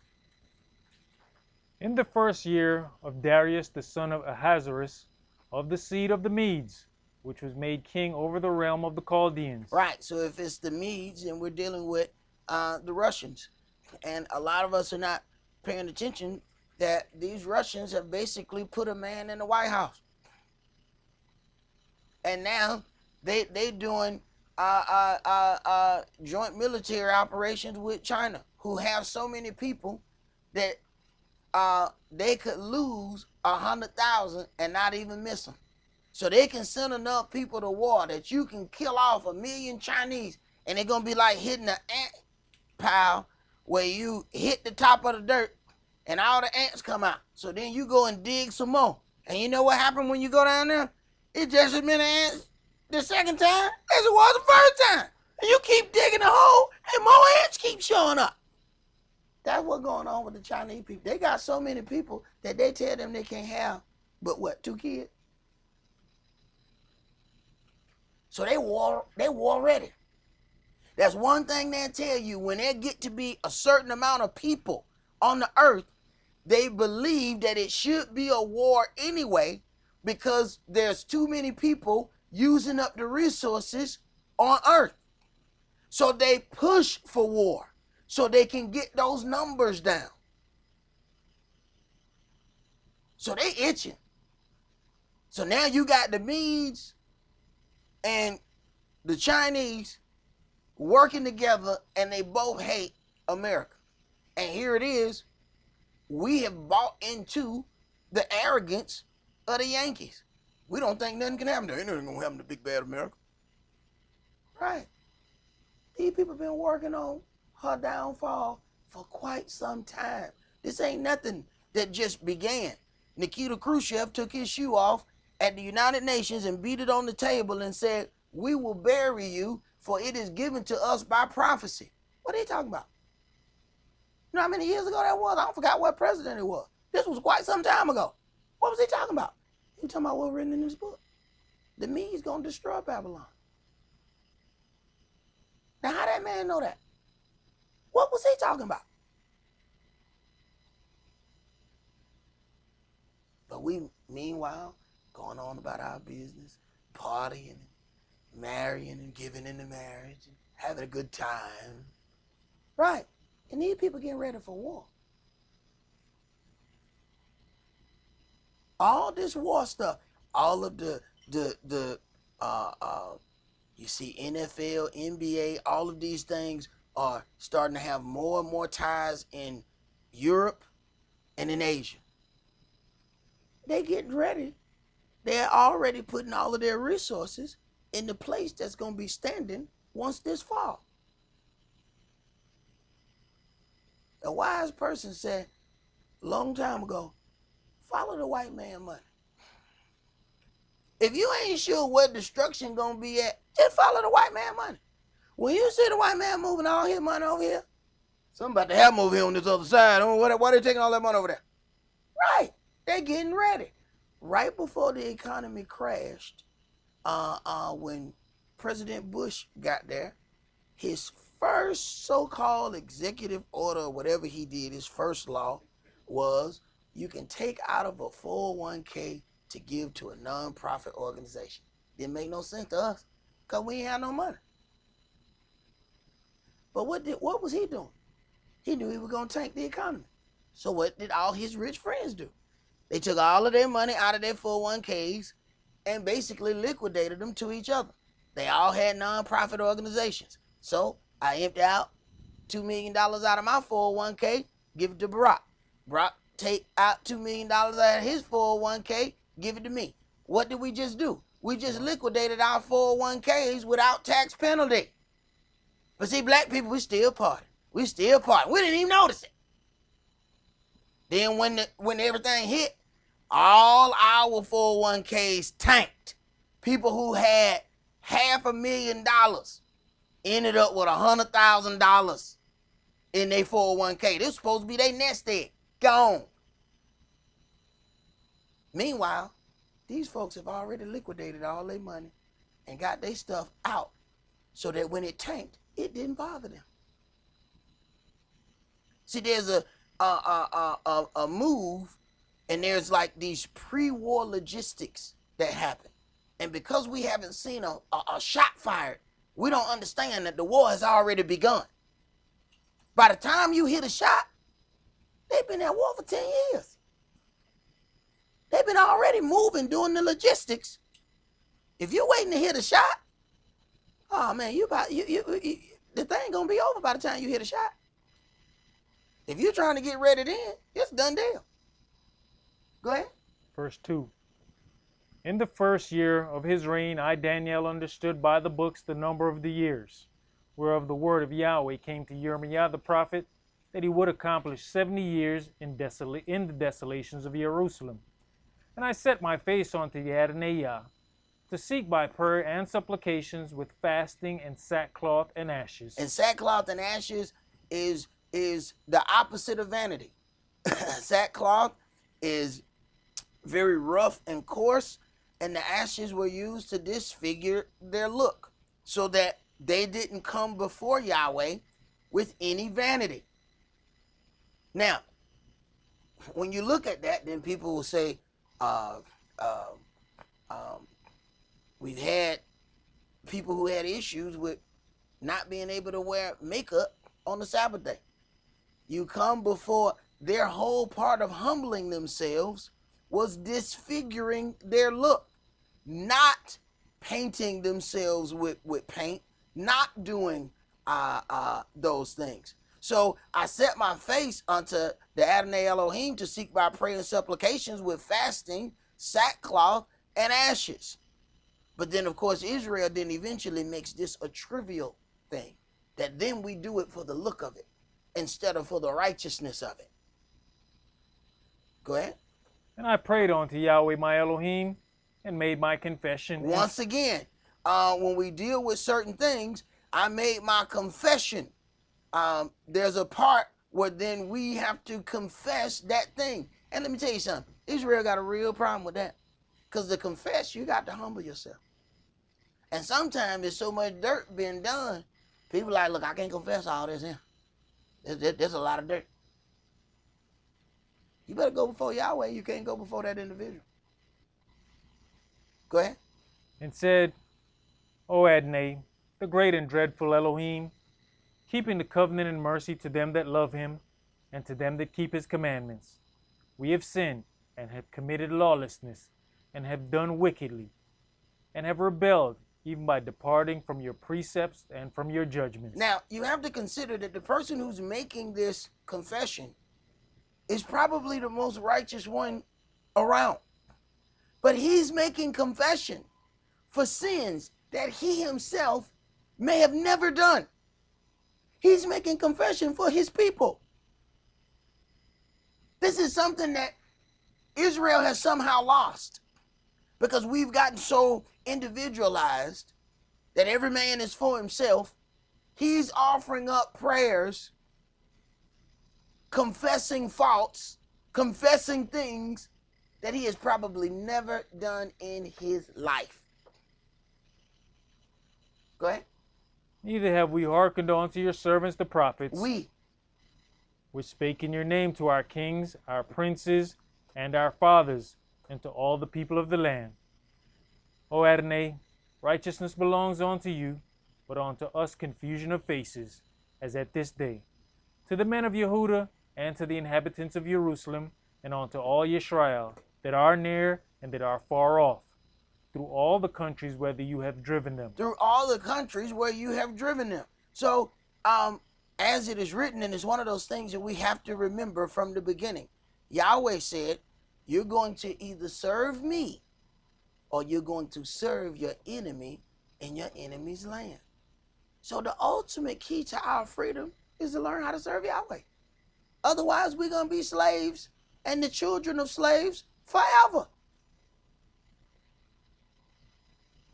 In the first year of Darius the son of Ahasuerus, of the seed of the Medes, which was made king over the realm of the Chaldeans. Right, so if it's the Medes, and we're dealing with the Russians. And a lot of us are not paying attention that these Russians have basically put a man in the White House. And now they doing joint military operations with China, who have so many people that they could lose 100,000 and not even miss them. So they can send enough people to war that you can kill off 1 million Chinese, and they're gonna be like hitting an ant pile where you hit the top of the dirt and all the ants come out. So then you go and dig some more. And you know what happened when you go down there? It's just as many ants the second time as it was the first time. And you keep digging a hole and more ants keep showing up. That's what's going on with the Chinese people. They got so many people that they tell them they can't have but what, 2 kids? So they war ready. That's one thing they'll tell you. When there get to be a certain amount of people on the earth, they believe that it should be a war anyway because there's too many people using up the resources on earth. So they push for war so they can get those numbers down. So they itching. So now you got the Medes and the Chinese working together, and they both hate America. And here it is. We have bought into the arrogance of the Yankees. We don't think nothing can happen. There ain't nothing gonna happen to big bad America. Right. These people been working on her downfall for quite some time. This ain't nothing that just began. Nikita Khrushchev took his shoe off at the United Nations and beat it on the table and said, "We will bury you, for it is given to us by prophecy." What are they talking about? You know how many years ago that was? I forgot what president it was. This was quite some time ago. What was he talking about? He was talking about what's written in this book. The Medes gonna destroy Babylon. Now how that man know that? What was he talking about? But we, meanwhile, going on about our business, partying, marrying and giving into marriage, and having a good time. Right. And these people getting ready for war. All this war stuff, all of you see NFL, NBA, all of these things are starting to have more and more ties in Europe and in Asia. They getting ready. They're already putting all of their resources in the place that's going to be standing once this fall. A wise person said a long time ago, follow the white man money. If you ain't sure where destruction going to be at, just follow the white man money. When you see the white man moving all his money over here, something about to happen over here on this other side. Why they taking all that money over there? Right. They're getting ready. Right before the economy crashed, when President Bush got there, his first so-called executive order, or whatever he did, his first law, was you can take out of a 401k to give to a non-profit organization. Didn't make no sense to us because we ain't had no money. But what was he doing? He knew he was going to tank the economy. So what did all his rich friends do? They took all of their money out of their 401ks and basically liquidated them to each other. They all had non-profit organizations. So I empty out $2 million out of my 401k, give it to Barack. Barack take out $2 million out of his 401k, give it to me. What did we just do? We just liquidated our 401ks without tax penalty. But see, black people, we still party. We still party. We didn't even notice it. Then when everything hit, all our 401ks tanked. People who had $500,000 ended up with $100,000 in their 401k. This was supposed to be their nest egg. Gone. Meanwhile, these folks have already liquidated all their money and got their stuff out so that when it tanked, it didn't bother them. See, there's a move, and there's like these pre-war logistics that happen. And because we haven't seen a shot fired, we don't understand that the war has already begun. By the time you hit a shot, they've been at war for 10 years. They've been already moving, doing the logistics. If you're waiting to hit a shot, oh man, the thing gonna be over by the time you hit a shot. If you're trying to get ready then, it's done deal. Go ahead. Verse 2. In the first year of his reign, I, Daniel, understood by the books the number of the years, whereof the word of Yahweh came to Jeremiah the prophet, that he would accomplish 70 years in the desolations of Jerusalem. And I set my face unto Adonaiah, to seek by prayer and supplications with fasting and sackcloth and ashes. And sackcloth and ashes is the opposite of vanity. Sackcloth is very rough and coarse, and the ashes were used to disfigure their look so that they didn't come before Yahweh with any vanity. Now, when you look at that, then people will say, we've had people who had issues with not being able to wear makeup on the Sabbath day. You come before, their whole part of humbling themselves was disfiguring their look, not painting themselves with paint, not doing those things. So I set my face unto the Adonai Elohim to seek by prayer and supplications with fasting, sackcloth, and ashes. But then, of course, Israel then eventually makes this a trivial thing, that then we do it for the look of it instead of for the righteousness of it. Go ahead. And I prayed unto Yahweh my Elohim and made my confession. Once again, when we deal with certain things, I made my confession. There's a part where then we have to confess that thing. And let me tell you something. Israel got a real problem with that. Because to confess, you got to humble yourself. And sometimes there's so much dirt being done, people like, look, I can't confess all this here. There's a lot of dirt. You better go before Yahweh. You can't go before that individual. Go ahead. And said, O Adonai, the great and dreadful Elohim, keeping the covenant and mercy to them that love him, and to them that keep his commandments. We have sinned, and have committed lawlessness, and have done wickedly, and have rebelled, even by departing from your precepts and from your judgments. Now, you have to consider that the person who's making this confession is probably the most righteous one around. But he's making confession for sins that he himself may have never done. He's making confession for his people. This is something that Israel has somehow lost because we've gotten so individualized that every man is for himself. He's offering up prayers, confessing faults, confessing things that he has probably never done in his life. Go ahead. Neither have we hearkened unto your servants the prophets, which spake in your name to our kings, our princes, and our fathers, and to all the people of the land. O Adonai, righteousness belongs unto you, but unto us confusion of faces, as at this day. To the men of Yehuda, and to the inhabitants of Jerusalem, and unto all Yisrael, that are near and that are far off, through all the countries whither you have driven them. Through all the countries where you have driven them. So, as it is written, and it's one of those things that we have to remember from the beginning. Yahweh said, you're going to either serve me or you're going to serve your enemy in your enemy's land. So the ultimate key to our freedom is to learn how to serve Yahweh. Otherwise, we're going to be slaves and the children of slaves forever.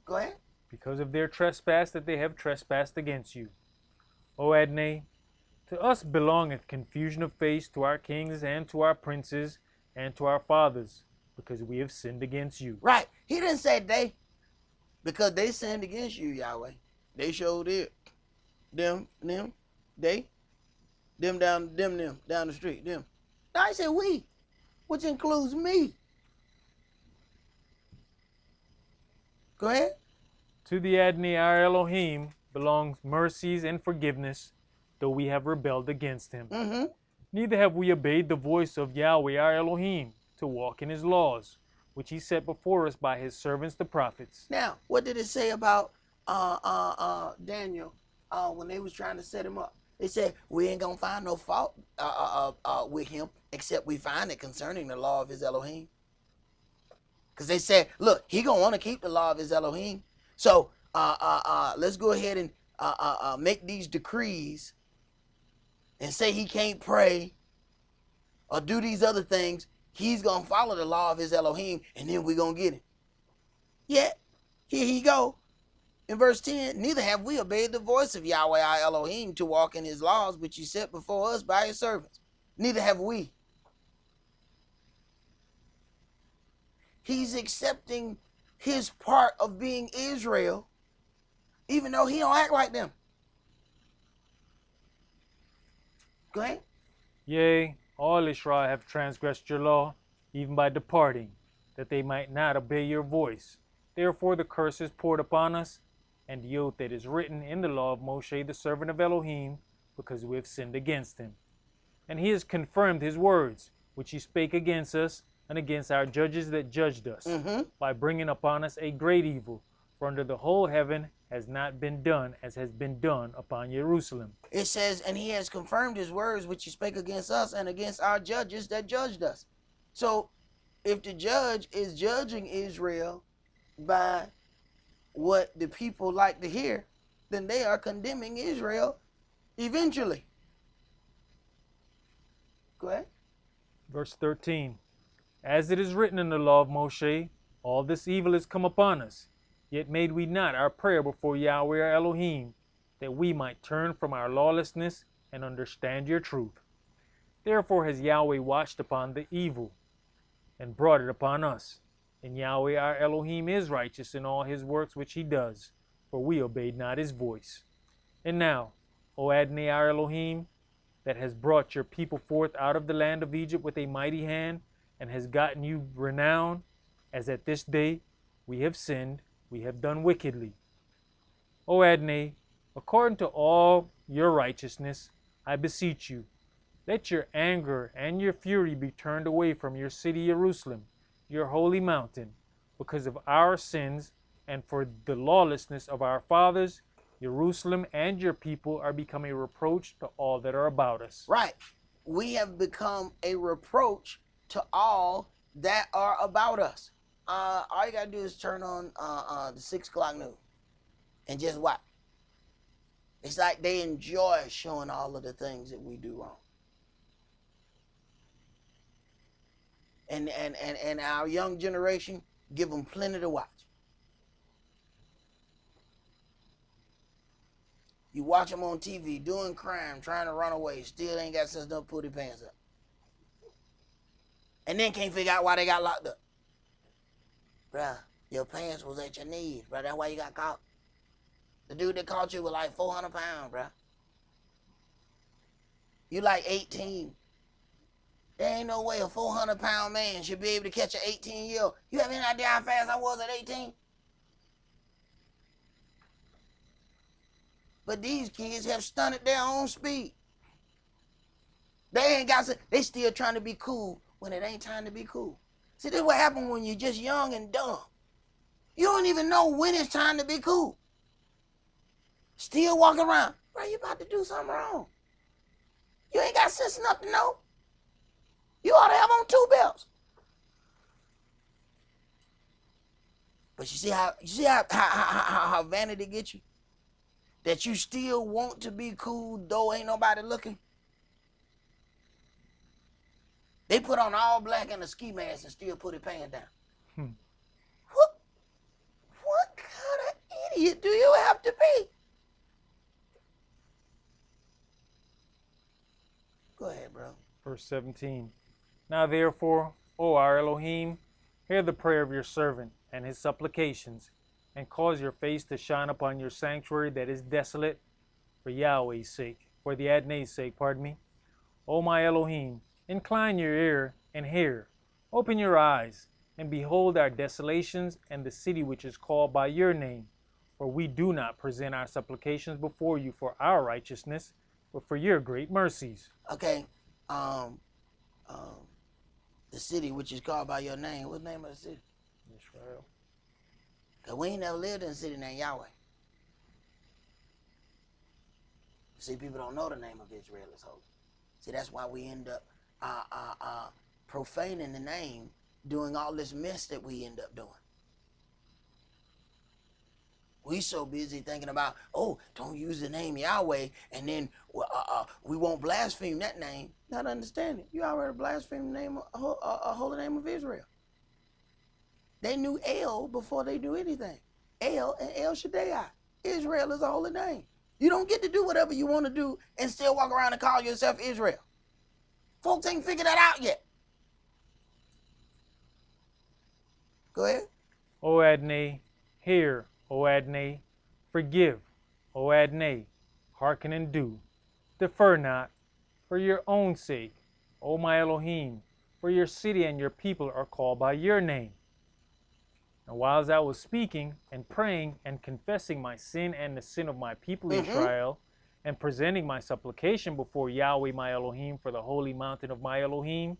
Go ahead. Because of their trespass that they have trespassed against you. O Adonai, to us belongeth confusion of face, to our kings and to our princes and to our fathers, because we have sinned against you. Right. He didn't say they, because they sinned against you, Yahweh. They showed it. Them, they, them down the street, them. Now he said we, which includes me. Go ahead. To the Adonai our Elohim belongs mercies and forgiveness, though we have rebelled against him. Mm-hmm. Neither have we obeyed the voice of Yahweh our Elohim, to walk in his laws, which he set before us by his servants the prophets. Now, what did it say about Daniel when they was trying to set him up? They said, we ain't gonna find no fault with him, except we find it concerning the law of his Elohim. Because they said, look, he gonna want to keep the law of his Elohim. So let's go ahead and make these decrees and say he can't pray or do these other things. He's gonna follow the law of his Elohim, and then we're gonna get him. Yet, here he go. In verse 10, neither have we obeyed the voice of Yahweh our Elohim to walk in his laws, which he set before us by his servants. Neither have we. He's accepting his part of being Israel, even though he don't act like them. Go ahead. Yea, all Israel have transgressed your law, even by departing, that they might not obey your voice. Therefore the curse is poured upon us, and the oath that is written in the law of Moshe the servant of Elohim, because we have sinned against him. And he has confirmed his words, which he spake against us, and against our judges that judged us, by bringing upon us a great evil, for under the whole heaven has not been done as has been done upon Jerusalem. It says, and he has confirmed his words which he spake against us and against our judges that judged us. So if the judge is judging Israel by what the people like to hear, then they are condemning Israel eventually. Go ahead. Verse 13. As it is written in the law of Moshe, all this evil is come upon us. Yet made we not our prayer before Yahweh our Elohim, that we might turn from our lawlessness and understand your truth. Therefore has Yahweh watched upon the evil, and brought it upon us. And Yahweh our Elohim is righteous in all his works which he does, for we obeyed not his voice. And now, O Adonai our Elohim, that has brought your people forth out of the land of Egypt with a mighty hand, and has gotten you renown, as at this day, we have sinned, we have done wickedly. O Adonai, according to all your righteousness, I beseech you, let your anger and your fury be turned away from your city Jerusalem, your holy mountain, because of our sins and for the lawlessness of our fathers. Jerusalem and your people are becoming a reproach to all that are about us. Right. We have become a reproach to all that are about us. All you gotta do is turn on the 6 o'clock news and just watch. It's like they enjoy showing all of the things that we do wrong. And our young generation, give them plenty to watch. You watch them on TV doing crime, trying to run away, still ain't got sense enough to put their pants up. And then can't figure out why they got locked up. Bruh, your pants was at your knees, bruh. That's why you got caught. The dude that caught you was like 400 pounds, bruh. You like 18. There ain't no way a 400-pound man should be able to catch an 18-year-old. You have any idea how fast I was at 18? But these kids have stunted their own speed. They ain't got. They still trying to be cool when it ain't time to be cool. See, this is what happens when you're just young and dumb. You don't even know when it's time to be cool. Still walking around, bro. You about to do something wrong. You ain't got sense enough to know. You ought to have on 2 belts. But you see how vanity gets you? That you still want to be cool though ain't nobody looking. They put on all black and a ski mask and still put it pants down. What kind of idiot do you have to be? Go ahead, bro. Verse 17. Now therefore, O our Elohim, hear the prayer of your servant and his supplications, and cause your face to shine upon your sanctuary that is desolate, for Yahweh's sake, for the Adonai's sake, pardon me. O my Elohim, incline your ear and hear. Open your eyes and behold our desolations and the city which is called by your name. For we do not present our supplications before you for our righteousness, but for your great mercies. Okay. The city which is called by your name. What's the name of the city? Israel. Because we ain't never lived in a city named Yahweh. See, people don't know the name of Israel is holy. See, that's why we end up profaning the name, doing all this mess that we end up doing. We so busy thinking about, oh, don't use the name Yahweh, and then we won't blaspheme that name. Not understanding. You already blasphemed the name, a holy name of Israel. They knew El before they knew anything. El and El Shaddai. Israel is a holy name. You don't get to do whatever you want to do and still walk around and call yourself Israel. Folks ain't figured that out yet. Go ahead. O Adonai, hear, O Adonai, forgive, O Adonai, hearken and do. Defer not, for your own sake, O my Elohim, for your city and your people are called by your name. And whilst I was speaking and praying and confessing my sin and the sin of my people Israel, and presenting my supplication before Yahweh my Elohim for the holy mountain of my Elohim,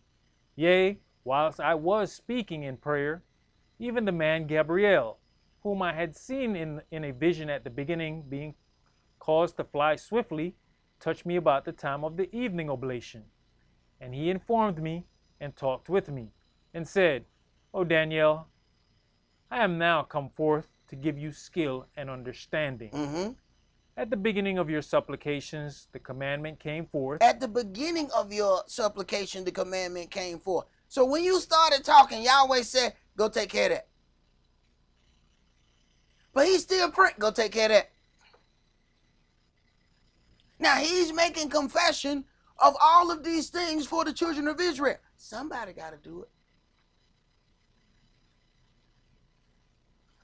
yea, whilst I was speaking in prayer, even the man Gabriel, whom I had seen in a vision at the beginning, being caused to fly swiftly, touched me about the time of the evening oblation. And he informed me and talked with me, and said, O Daniel, I am now come forth to give you skill and understanding. At the beginning of your supplications, the commandment came forth. At the beginning of your supplication, the commandment came forth. So when you started talking, Yahweh said, go take care of that. But he's still praying, go take care of that. Now he's making confession of all of these things for the children of Israel. Somebody got to do it.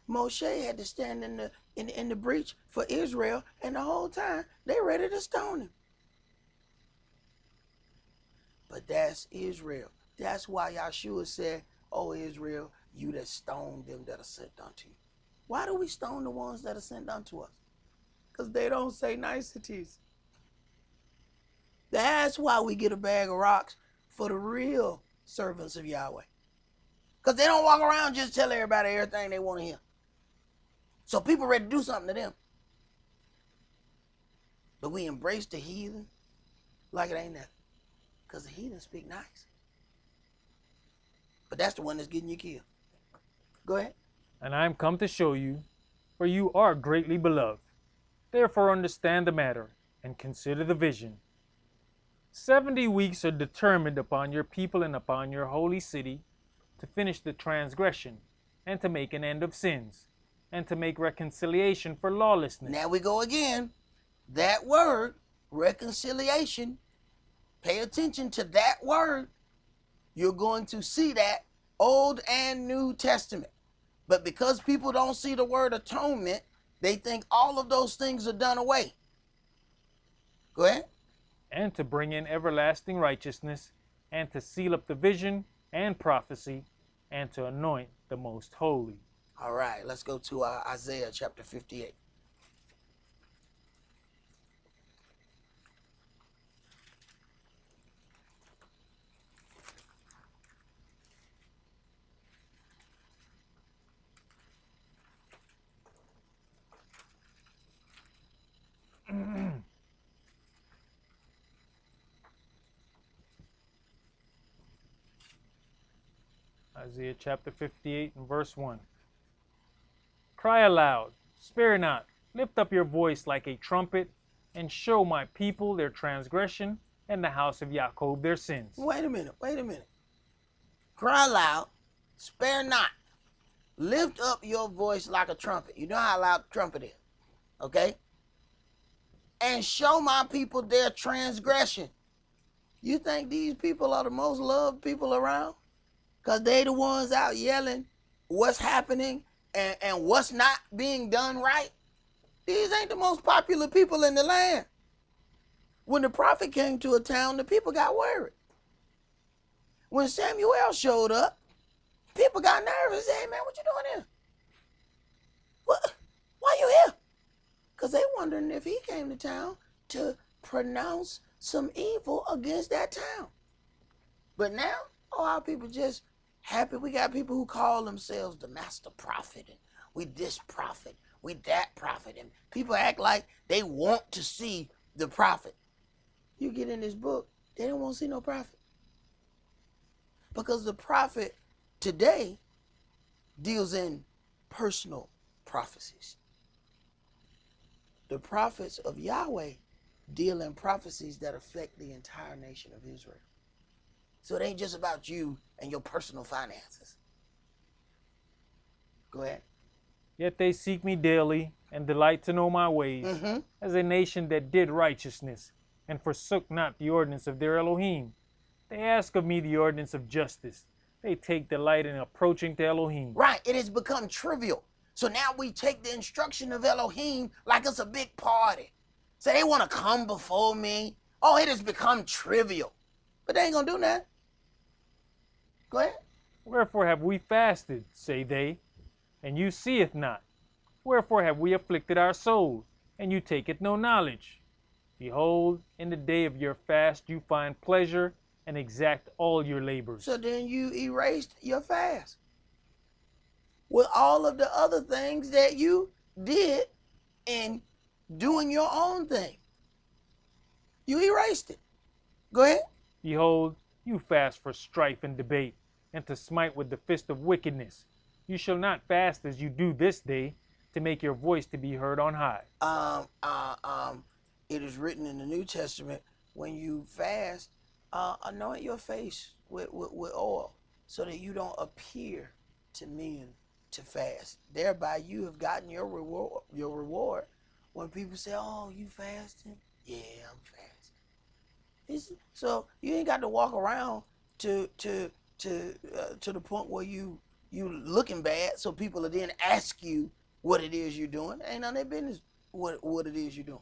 Moshe had to stand in the breach for Israel, and the whole time they ready to stone him. But that's Israel. That's why Yahshua said, O Israel, you that stone them that are sent unto you. Why do we stone the ones that are sent unto us? Because they don't say niceties. That's why we get a bag of rocks for the real servants of Yahweh. Because they don't walk around just tell everybody everything they want to hear. So people ready to do something to them. But we embrace the heathen like it ain't nothing. Because the heathen speak nice. But that's the one that's getting you killed. Go ahead. And I am come to show you, for you are greatly beloved. Therefore understand the matter, and consider the vision. 70 weeks are determined upon your people and upon your holy city, to finish the transgression, and to make an end of sins, and to make reconciliation for lawlessness. Now we go again. That word, reconciliation, pay attention to that word. You're going to see that Old and New Testament. But because people don't see the word atonement, they think all of those things are done away. Go ahead. And to bring in everlasting righteousness, and to seal up the vision and prophecy, and to anoint the most holy. All right, let's go to Isaiah chapter 58. Isaiah chapter 58 and verse 1. Cry aloud, spare not, lift up your voice like a trumpet, and show my people their transgression, and the house of Jacob their sins. Wait a minute. Cry loud, spare not. Lift up your voice like a trumpet. You know how loud the trumpet is, okay? And show my people their transgression. You think these people are the most loved people around? Because they the ones out yelling what's happening and what's not being done right? These ain't the most popular people in the land. When the prophet came to a town, the people got worried. When Samuel showed up, people got nervous. Hey, man, what you doing here? What? Why you here? Because they wondering if he came to town to pronounce some evil against that town. But now, our people just happy. We got people who call themselves the master prophet, and we this prophet, we that prophet, and people act like they want to see the prophet. You get in this book, they don't want to see no prophet. Because the prophet today deals in personal prophecies. The prophets of Yahweh deal in prophecies that affect the entire nation of Israel. So it ain't just about you and your personal finances. Go ahead. Yet they seek me daily, and delight to know my ways, as a nation that did righteousness, and forsook not the ordinance of their Elohim. They ask of me the ordinance of justice. They take delight in approaching to Elohim. Right, it has become trivial. So now we take the instruction of Elohim like it's a big party. So they want to come before me. Oh, it has become trivial. But they ain't going to do that. Go ahead. Wherefore have we fasted, say they, and you seeth not? Wherefore have we afflicted our soul, and you taketh no knowledge? Behold, in the day of your fast you find pleasure, and exact all your labors. So then you erased your fast with all of the other things that you did in doing your own thing. You erased it. Go ahead. Behold, you fast for strife and debate, and to smite with the fist of wickedness. You shall not fast as you do this day, to make your voice to be heard on high. It is written in the New Testament, when you fast, anoint your face with oil, so that you don't appear to men to fast. Thereby you have gotten your reward. When people say, oh, you fasting? Yeah, I'm fasting. So you ain't got to walk around to the point where you looking bad, so people will then ask you what it is you're doing. Ain't none of their business what it is you're doing.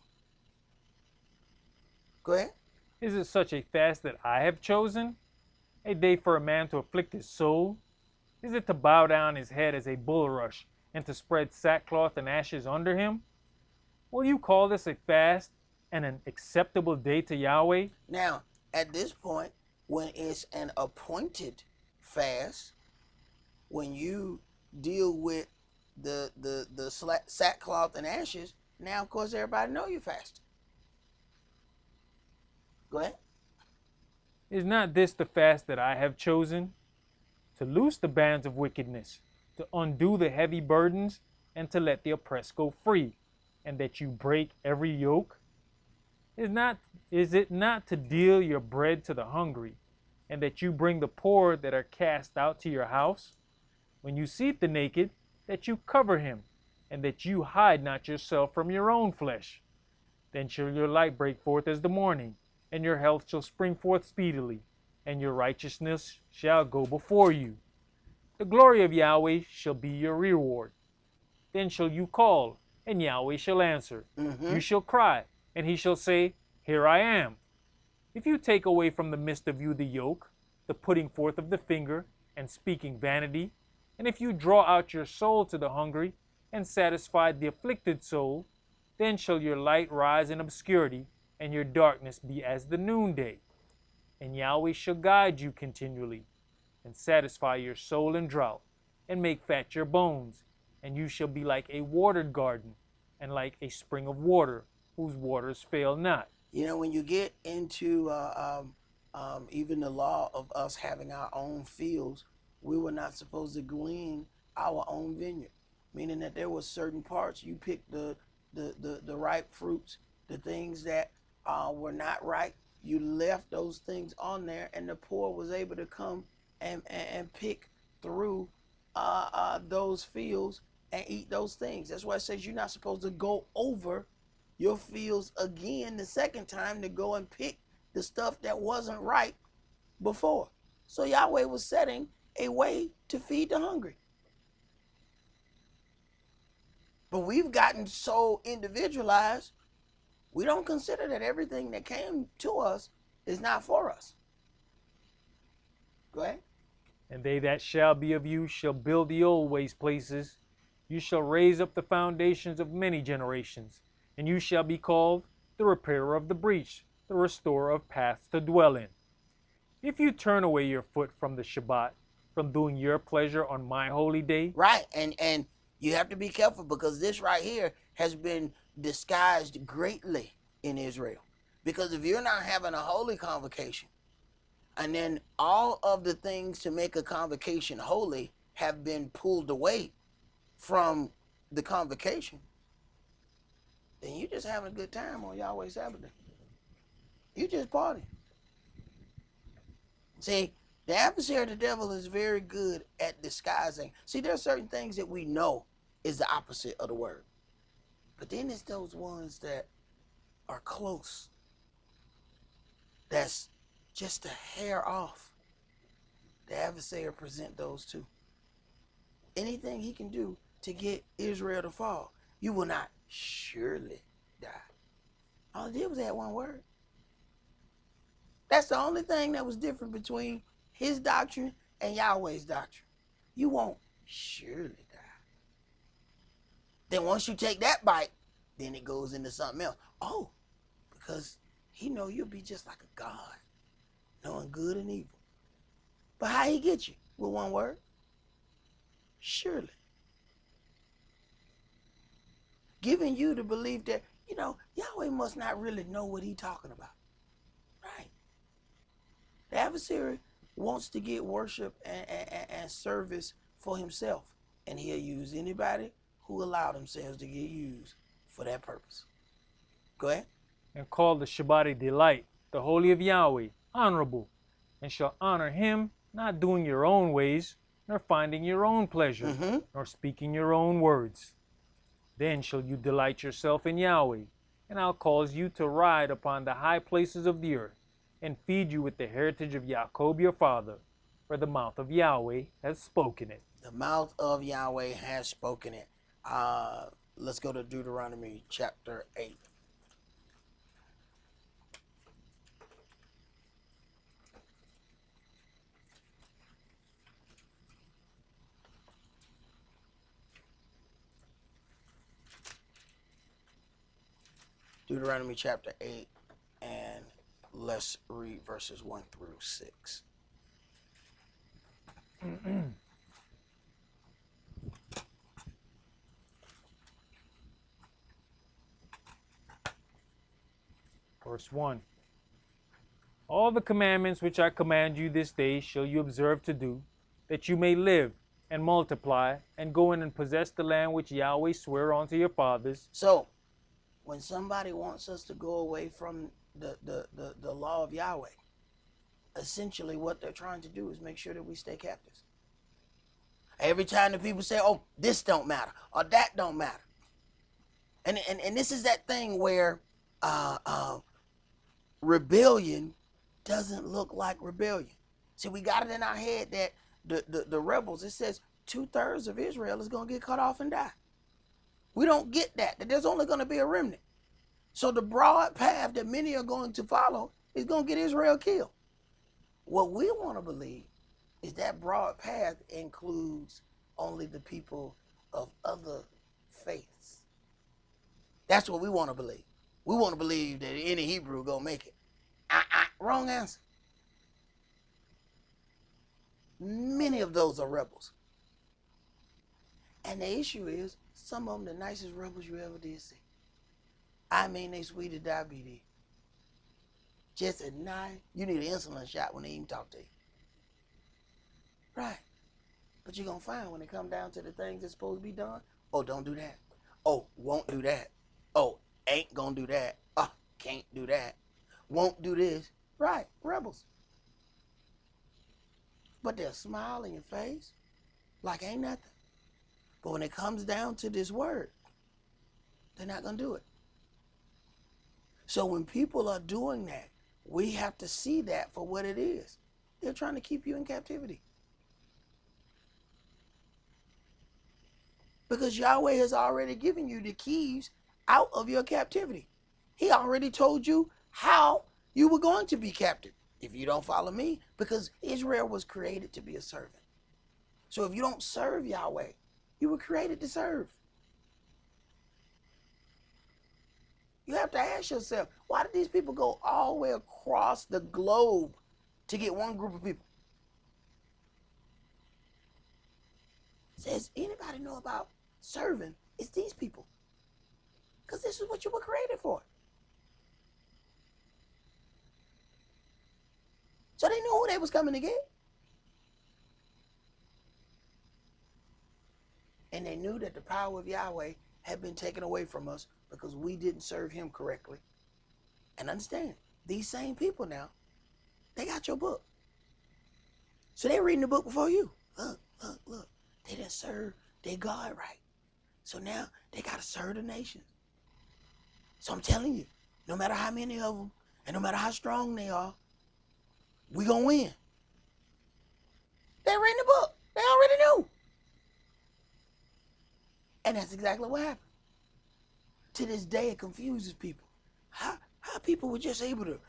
Go ahead. Is it such a fast that I have chosen? A day for a man to afflict his soul? Is it to bow down his head as a bulrush and to spread sackcloth and ashes under him? Will you call this a fast and an acceptable day to Yahweh? Now, at this point, when it's an appointed fast, when you deal with the sackcloth and ashes, now of course everybody know you fasting. Go ahead. Is not this the fast that I have chosen? To loose the bands of wickedness, to undo the heavy burdens, and to let the oppressed go free, and that you break every yoke? Is it not to deal your bread to the hungry, and that you bring the poor that are cast out to your house? When you see the naked, that you cover him, and that you hide not yourself from your own flesh. Then shall your light break forth as the morning, and your health shall spring forth speedily, and your righteousness shall go before you. The glory of Yahweh shall be your reward. Then shall you call, and Yahweh shall answer. You shall cry, and he shall say, Here I am. If you take away from the midst of you the yoke, the putting forth of the finger, and speaking vanity, and if you draw out your soul to the hungry, and satisfy the afflicted soul, then shall your light rise in obscurity, and your darkness be as the noonday. And Yahweh shall guide you continually, and satisfy your soul in drought, and make fat your bones, and you shall be like a watered garden, and like a spring of water, whose waters fail not. You know, when you get into even the law of us having our own fields, we were not supposed to glean our own vineyard, meaning that there were certain parts you picked the ripe fruits, the things that were not ripe. You left those things on there, and the poor was able to come and pick through those fields and eat those things. That's why it says you're not supposed to go over your fields again the second time to go and pick the stuff that wasn't right before. So Yahweh was setting a way to feed the hungry. But we've gotten so individualized, we don't consider that everything that came to us is not for us. Go ahead. And they that shall be of you shall build the old waste places. You shall raise up the foundations of many generations, and you shall be called the repairer of the breach, the restorer of paths to dwell in. If you turn away your foot from the Shabbat, from doing your pleasure on my holy day. Right, and you have to be careful, because this right here has been disguised greatly in Israel. Because if you're not having a holy convocation, and then all of the things to make a convocation holy have been pulled away from the convocation, then you're just having a good time on Yahweh's Sabbath day. You just party. See, the adversary of the devil is very good at disguising. See, there are certain things that we know is the opposite of the word. But then it's those ones that are close, that's just a hair off. The adversary present those too. Anything he can do to get Israel to fall, you will not surely die. All it did was add one word. That's the only thing that was different between his doctrine and Yahweh's doctrine. You won't surely die. Then once you take that bite, then it goes into something else. Oh, because he know you'll be just like a God, knowing good and evil. But how he get you? With one word? Surely. Giving you the belief that, Yahweh must not really know what he's talking about. Right? The adversary wants to get worship and service for himself. And he'll use anybody who allow themselves to get used for that purpose. Go ahead. And call the Shabbat a delight, the holy of Yahweh, honorable, and shall honor him, not doing your own ways, nor finding your own pleasure, nor speaking your own words. Then shall you delight yourself in Yahweh, and I'll cause you to ride upon the high places of the earth, and feed you with the heritage of Jacob your father, for the mouth of Yahweh has spoken it. The mouth of Yahweh has spoken it. Let's go to Deuteronomy chapter 8. Deuteronomy chapter 8, and let's read verses 1 through 6. Verse 1. All the commandments which I command you this day shall you observe to do, that you may live and multiply, and go in and possess the land which Yahweh sware unto your fathers. So, when somebody wants us to go away from the law of Yahweh, essentially what they're trying to do is make sure that we stay captives. Every time the people say, oh, this don't matter, or that don't matter. And this is that thing where rebellion doesn't look like rebellion. See, we got it in our head that the rebels, it says 2/3 of Israel is going to get cut off and die. We don't get that there's only going to be a remnant. So the broad path that many are going to follow is going to get Israel killed. What we want to believe is that broad path includes only the people of other faiths. That's what we want to believe. We want to believe that any Hebrew going to make it. Wrong answer. Many of those are rebels. And the issue is, some of them the nicest rebels you ever did see. I mean, they sweet as diabetes. Just at night, you need an insulin shot when they even talk to you. Right. But you're going to find when it come down to the things that's supposed to be done, oh, don't do that. Oh, won't do that. Oh, ain't going to do that. Oh, can't do that. Won't do this. Right, rebels. But they'll smile in your face like ain't nothing. But when it comes down to this word, they're not going to do it. So when people are doing that, we have to see that for what it is. They're trying to keep you in captivity. Because Yahweh has already given you the keys out of your captivity. He already told you how you were going to be captive if you don't follow me, because Israel was created to be a servant. So if you don't serve Yahweh, you were created to serve. You have to ask yourself, why did these people go all the way across the globe to get one group of people? Says, anybody know about serving? It's these people. Because this is what you were created for. So they knew who they was coming to get. And they knew that the power of Yahweh had been taken away from us because we didn't serve him correctly. And understand, these same people now, they got your book. So they're reading the book before you. Look. They didn't serve their God right. So now they got to serve the nations. So I'm telling you, no matter how many of them and no matter how strong they are, we going to win. They're reading the book. They already knew. And that's exactly what happened. To this day, it confuses people. How people were just able to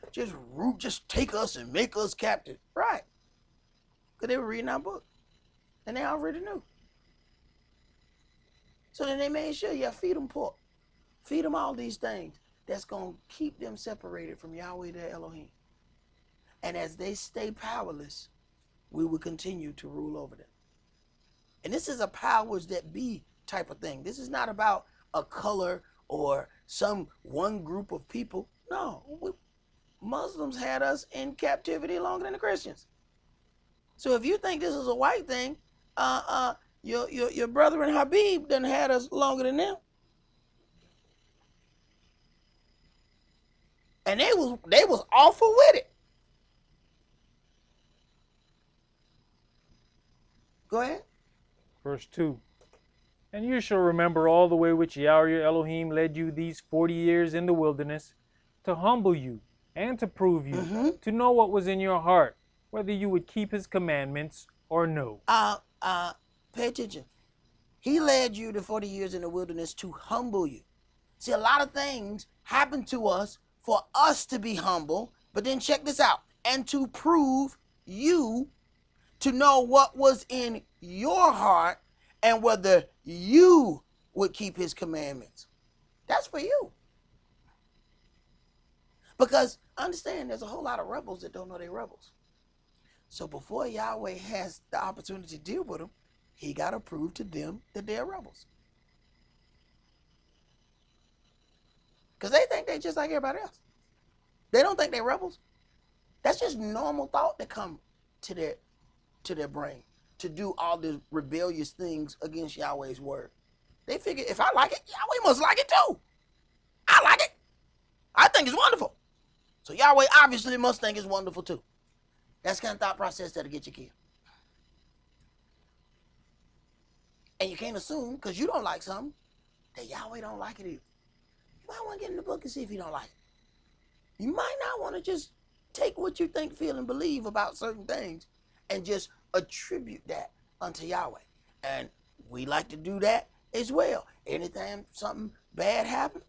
just take us and make us captive. Right. Because they were reading our book. And they already knew. So then they made sure, feed them pork. Feed them all these things that's going to keep them separated from Yahweh their Elohim. And as they stay powerless, we will continue to rule over them. And this is a powers that be type of thing. This is not about a color or some one group of people. No, Muslims had us in captivity longer than the Christians. So if you think this is a white thing, your brother in Habib done had us longer than them. And they was awful with it. Go ahead. Verse 2. And you shall remember all the way which Yahweh your Elohim led you these 40 years in the wilderness, to humble you and to prove you, to know what was in your heart, whether you would keep his commandments or no. Pay attention. He led you the 40 years in the wilderness to humble you. See, a lot of things happen to us for us to be humble, but then check this out. And to prove you, to know what was in your heart and whether you would keep his commandments. That's for you. Because understand, there's a whole lot of rebels that don't know they're rebels. So before Yahweh has the opportunity to deal with them, he got to prove to them that they're rebels. Because they think they're just like everybody else. They don't think they're rebels. That's just normal thought that come to their brain to do all the rebellious things against Yahweh's word. They figure, if I like it, Yahweh must like it too. I like it. I think it's wonderful. So Yahweh obviously must think it's wonderful too. That's the kind of thought process that'll get you killed. And you can't assume, because you don't like something, that Yahweh don't like it either. You might want to get in the book and see if he don't like it. You might not want to just take what you think, feel, and believe about certain things and just attribute that unto Yahweh. And we like to do that as well. Anytime something bad happened,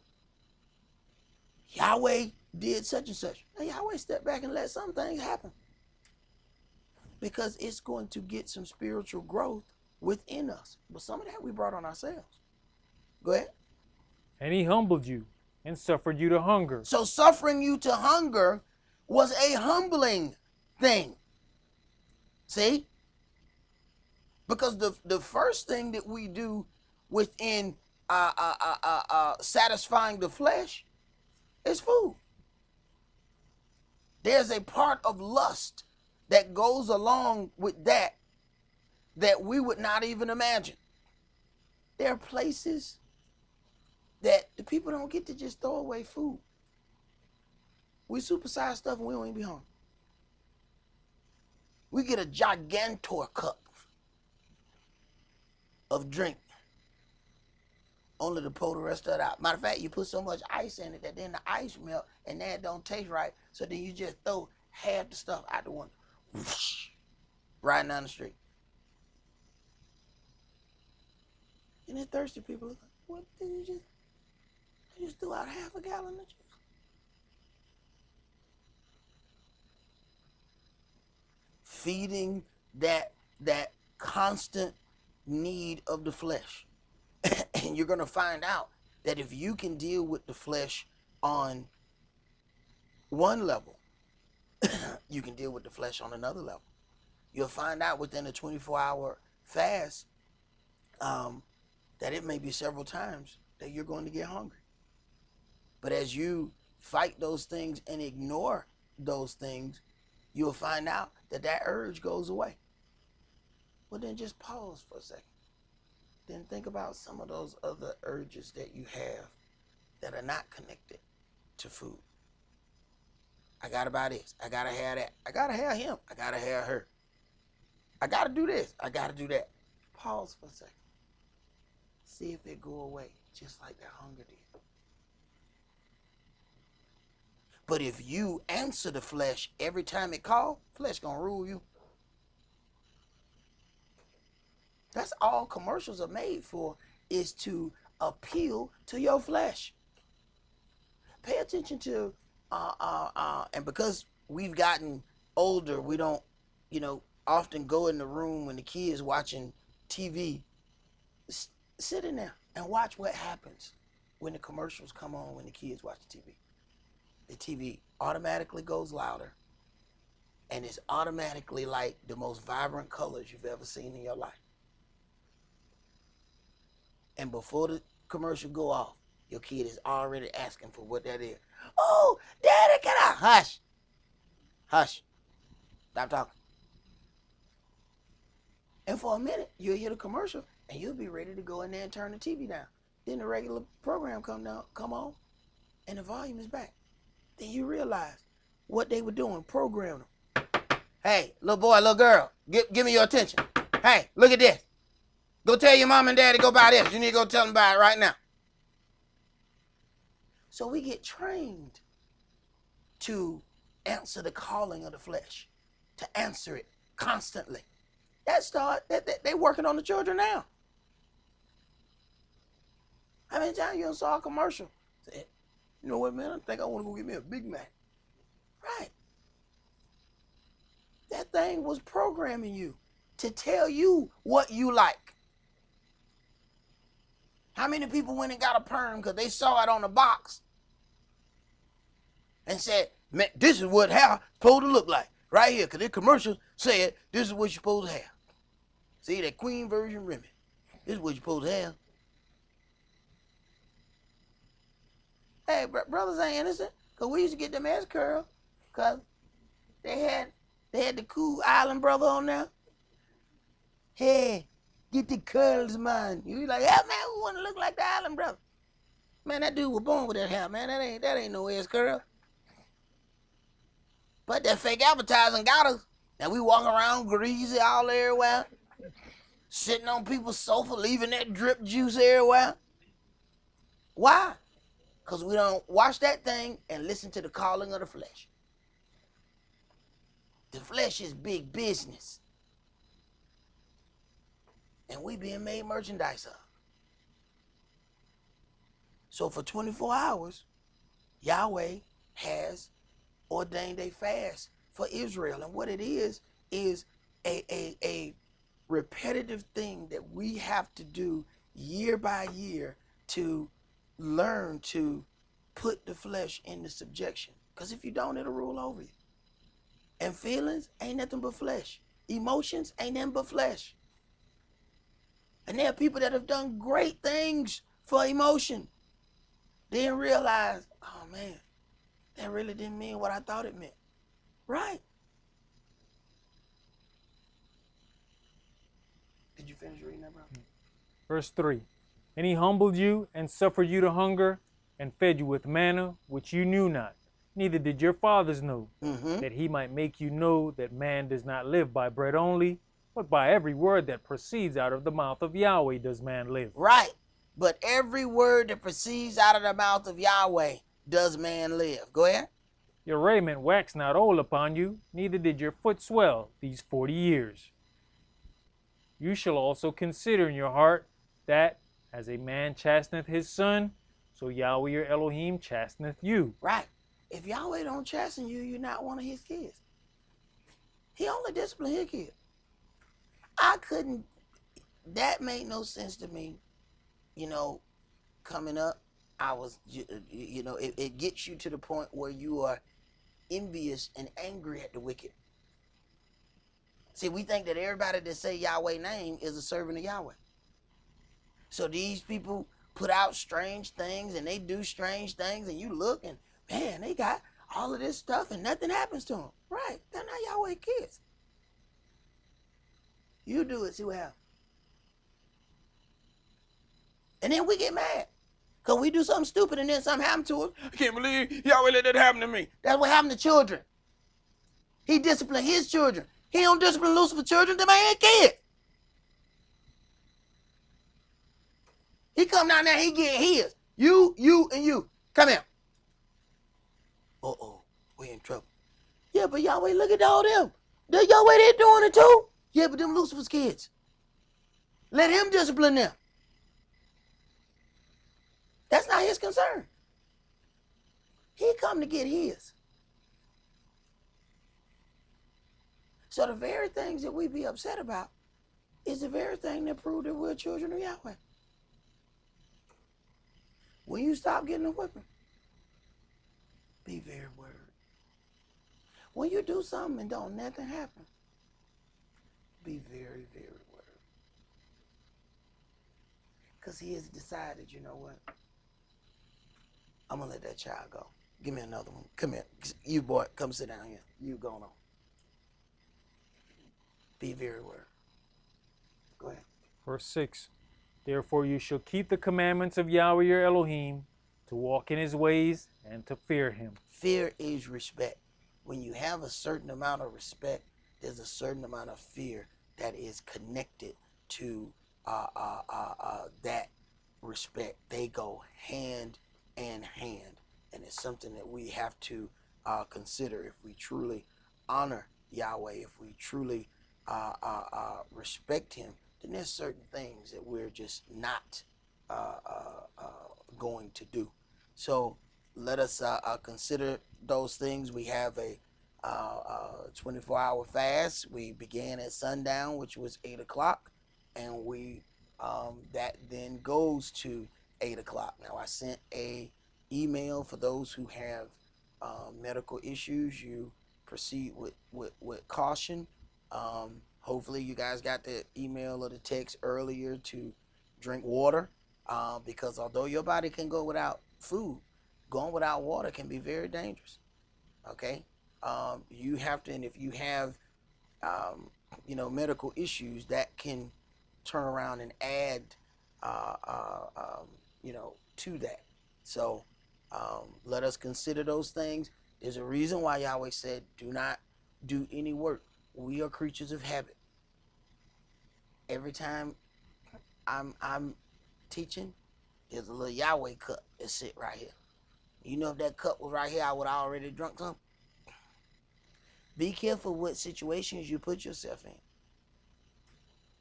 Yahweh did such and such. Now Yahweh step back and let some things happen, because it's going to get some spiritual growth within us. But some of that we brought on ourselves. Go ahead. And he humbled you and suffered you to hunger. So suffering you to hunger was a humbling thing. See? Because the first thing that we do within satisfying the flesh is food. There's a part of lust that goes along with that we would not even imagine. There are places that the people don't get to just throw away food. We supersize stuff and we don't even be hungry. We get a gigantor cup of drink, only to pour the rest of it out. Matter of fact, you put so much ice in it that then the ice melt and that don't taste right. So then you just throw half the stuff out the window, whoosh, riding down the street. And then thirsty people are like, what did you just? I just threw out half a gallon of juice. Feeding that constant need of the flesh. And you're going to find out that if you can deal with the flesh on one level, you can deal with the flesh on another level. You'll find out within a 24-hour fast that it may be several times that you're going to get hungry. But as you fight those things and ignore those things, you'll find out that urge goes away. Well, then just pause for a second. Then think about some of those other urges that you have that are not connected to food. I gotta buy this. I gotta have that. I gotta have him. I gotta have her. I gotta do this. I gotta do that. Pause for a second. See if it go away, just like that hunger did. But if you answer the flesh every time it calls, flesh gonna rule you. That's all commercials are made for, is to appeal to your flesh. Pay attention to, and because we've gotten older, we don't, often go in the room when the kids watching TV. Sit in there and watch what happens when the commercials come on when the kids watch the TV. The TV automatically goes louder, and it's automatically like the most vibrant colors you've ever seen in your life. And before the commercial go off, your kid is already asking for what that is. Oh, Daddy, can I? Hush. Hush. Stop talking. And for a minute, you'll hear the commercial, and you'll be ready to go in there and turn the TV down. Then the regular program come on, and the volume is back. Then you realize what they were doing, programming them. Hey, little boy, little girl, give me your attention. Hey, look at this. Go tell your mom and dad to go buy this. You need to go tell them about it right now. So we get trained to answer the calling of the flesh, to answer it constantly. They working on the children now. How many times you saw a commercial? Say, you know what, man? I think I want to go get me a Big Mac. Right. That thing was programming you to tell you what you like. How many people went and got a perm because they saw it on the box and said, man, this is what hair supposed to look like right here, because the commercial said this is what you're supposed to have. See, that Queen Version Remy. This is what you're supposed to have. Hey, brothers ain't innocent, because we used to get them ass curl, because they had the cool island brother on there. Hey, get the curls, man. You be like, yeah, man, we want to look like the island brother. Man, that dude was born with that hair, man. That ain't no ass curl. But that fake advertising got us. And we walking around greasy all everywhere, sitting on people's sofa, leaving that drip juice everywhere. Why? Because we don't watch that thing and listen to the calling of the flesh. The flesh is big business. And we being made merchandise of. So for 24 hours, Yahweh has ordained a fast for Israel. And what it is a repetitive thing that we have to do year by year to learn to put the flesh into subjection. Because if you don't, it'll rule over you. And feelings ain't nothing but flesh. Emotions ain't nothing but flesh. And there are people that have done great things for emotion. They didn't realize, oh man, that really didn't mean what I thought it meant. Right. Did you finish reading that, bro? Verse 3. And he humbled you and suffered you to hunger and fed you with manna, which you knew not, neither did your fathers know, that he might make you know that man does not live by bread only, but by every word that proceeds out of the mouth of Yahweh does man live. Right. But every word that proceeds out of the mouth of Yahweh does man live. Go ahead. Your raiment waxed not old upon you, neither did your foot swell these 40 years. You shall also consider in your heart that, as a man chasteneth his son, so Yahweh your Elohim chasteneth you. Right. If Yahweh don't chasten you, you're not one of his kids. He only disciplines his kids. That made no sense to me. You know, coming up, I was, you know, it gets you to the point where you are envious and angry at the wicked. See, we think that everybody that say Yahweh's name is a servant of Yahweh. So these people put out strange things and they do strange things, and you look and, man, they got all of this stuff and nothing happens to them. Right. They're not Yahweh kids. You do it, see what happens. And then we get mad because we do something stupid and then something happened to us. I can't believe Yahweh let that happen to me. That's what happened to children. He disciplined his children. He don't discipline Lucifer's children. Them ain't kids. He come down there, he get his. You, and you. Come here. Uh-oh, we in trouble. Yeah, but Yahweh, look at all them. The Yahweh, they doing it too. Yeah, but them Lucifer's kids. Let him discipline them. That's not his concern. He come to get his. So the very things that we be upset about is the very thing that prove that we're children of Yahweh. When you stop getting a whipping, be very worried. When you do something and don't nothing happen, be very, very worried. Because he has decided, you know what? I'm going to let that child go. Give me another one. Come here. You boy, come sit down here. You going on. Be very worried. Go ahead. Verse 6. Therefore you shall keep the commandments of Yahweh your Elohim, to walk in his ways and to fear him. Fear is respect. When you have a certain amount of respect, there's a certain amount of fear that is connected to that respect. They go hand in hand. And it's something that we have to consider. If we truly honor Yahweh, if we truly respect him, then there's certain things that we're just not going to do. So let us consider those things. We have a 24-hour fast. We began at sundown, which was 8 o'clock, and we that then goes to 8 o'clock. Now I sent a email for those who have medical issues, you proceed with caution. Hopefully you guys got the email or the text earlier to drink water, because although your body can go without food, going without water can be very dangerous. Okay. You have to, and if you have medical issues, that can turn around and add to that. So let us consider those things. There's a reason why Yahweh said, do not do any work. We are creatures of habit. Every time I'm teaching, there's a little Yahweh cup that sit right here. You know, if that cup was right here, I would have already drunk some. Be careful what situations you put yourself in.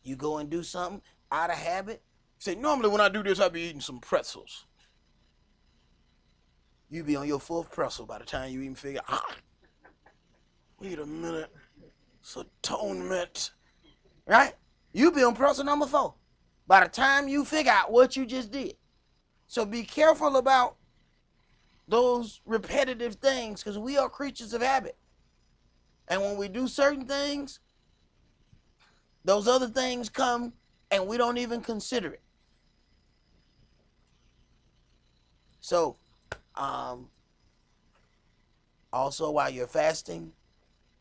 You go and do something out of habit. Say, normally when I do this, I be eating some pretzels. You be on your fourth pretzel by the time you even figure, wait a minute, it's atonement, right? You be on pretzel number 4 by the time you figure out what you just did. So be careful about those repetitive things, because we are creatures of habit. And when we do certain things, those other things come and we don't even consider it. So, also while you're fasting,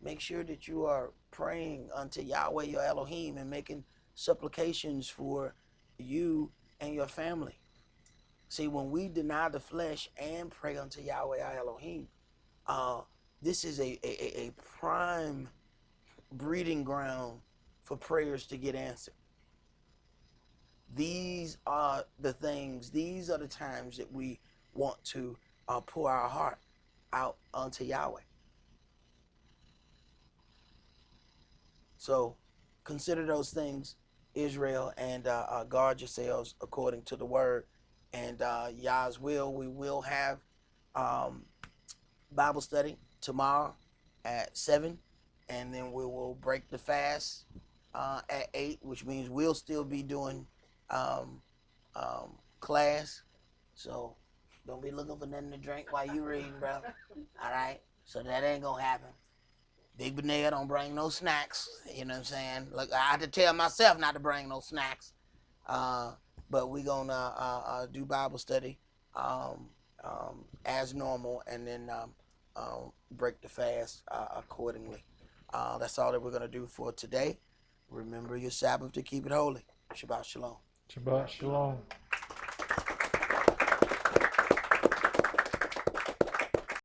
make sure that you are praying unto Yahweh your Elohim and making supplications for you and your family. See, when we deny the flesh and pray unto Yahweh our Elohim, this is a prime breeding ground for prayers to get answered. These are the things, these are the times that we want to pour our heart out unto Yahweh. So consider those things, Israel, and guard yourselves according to the word. And Yah's will, we will have Bible study tomorrow at 7, and then we will break the fast at 8, which means we'll still be doing class. So don't be looking for nothing to drink while you reading, bro. All right? So that ain't gonna happen. Big Benea don't bring no snacks. You know what I'm saying? Look, I had to tell myself not to bring no snacks. But we gonna do Bible study as normal, and then break the fast accordingly. That's all that we're gonna do for today. Remember your Sabbath to keep it holy. Shabbat shalom. Shabbat shalom.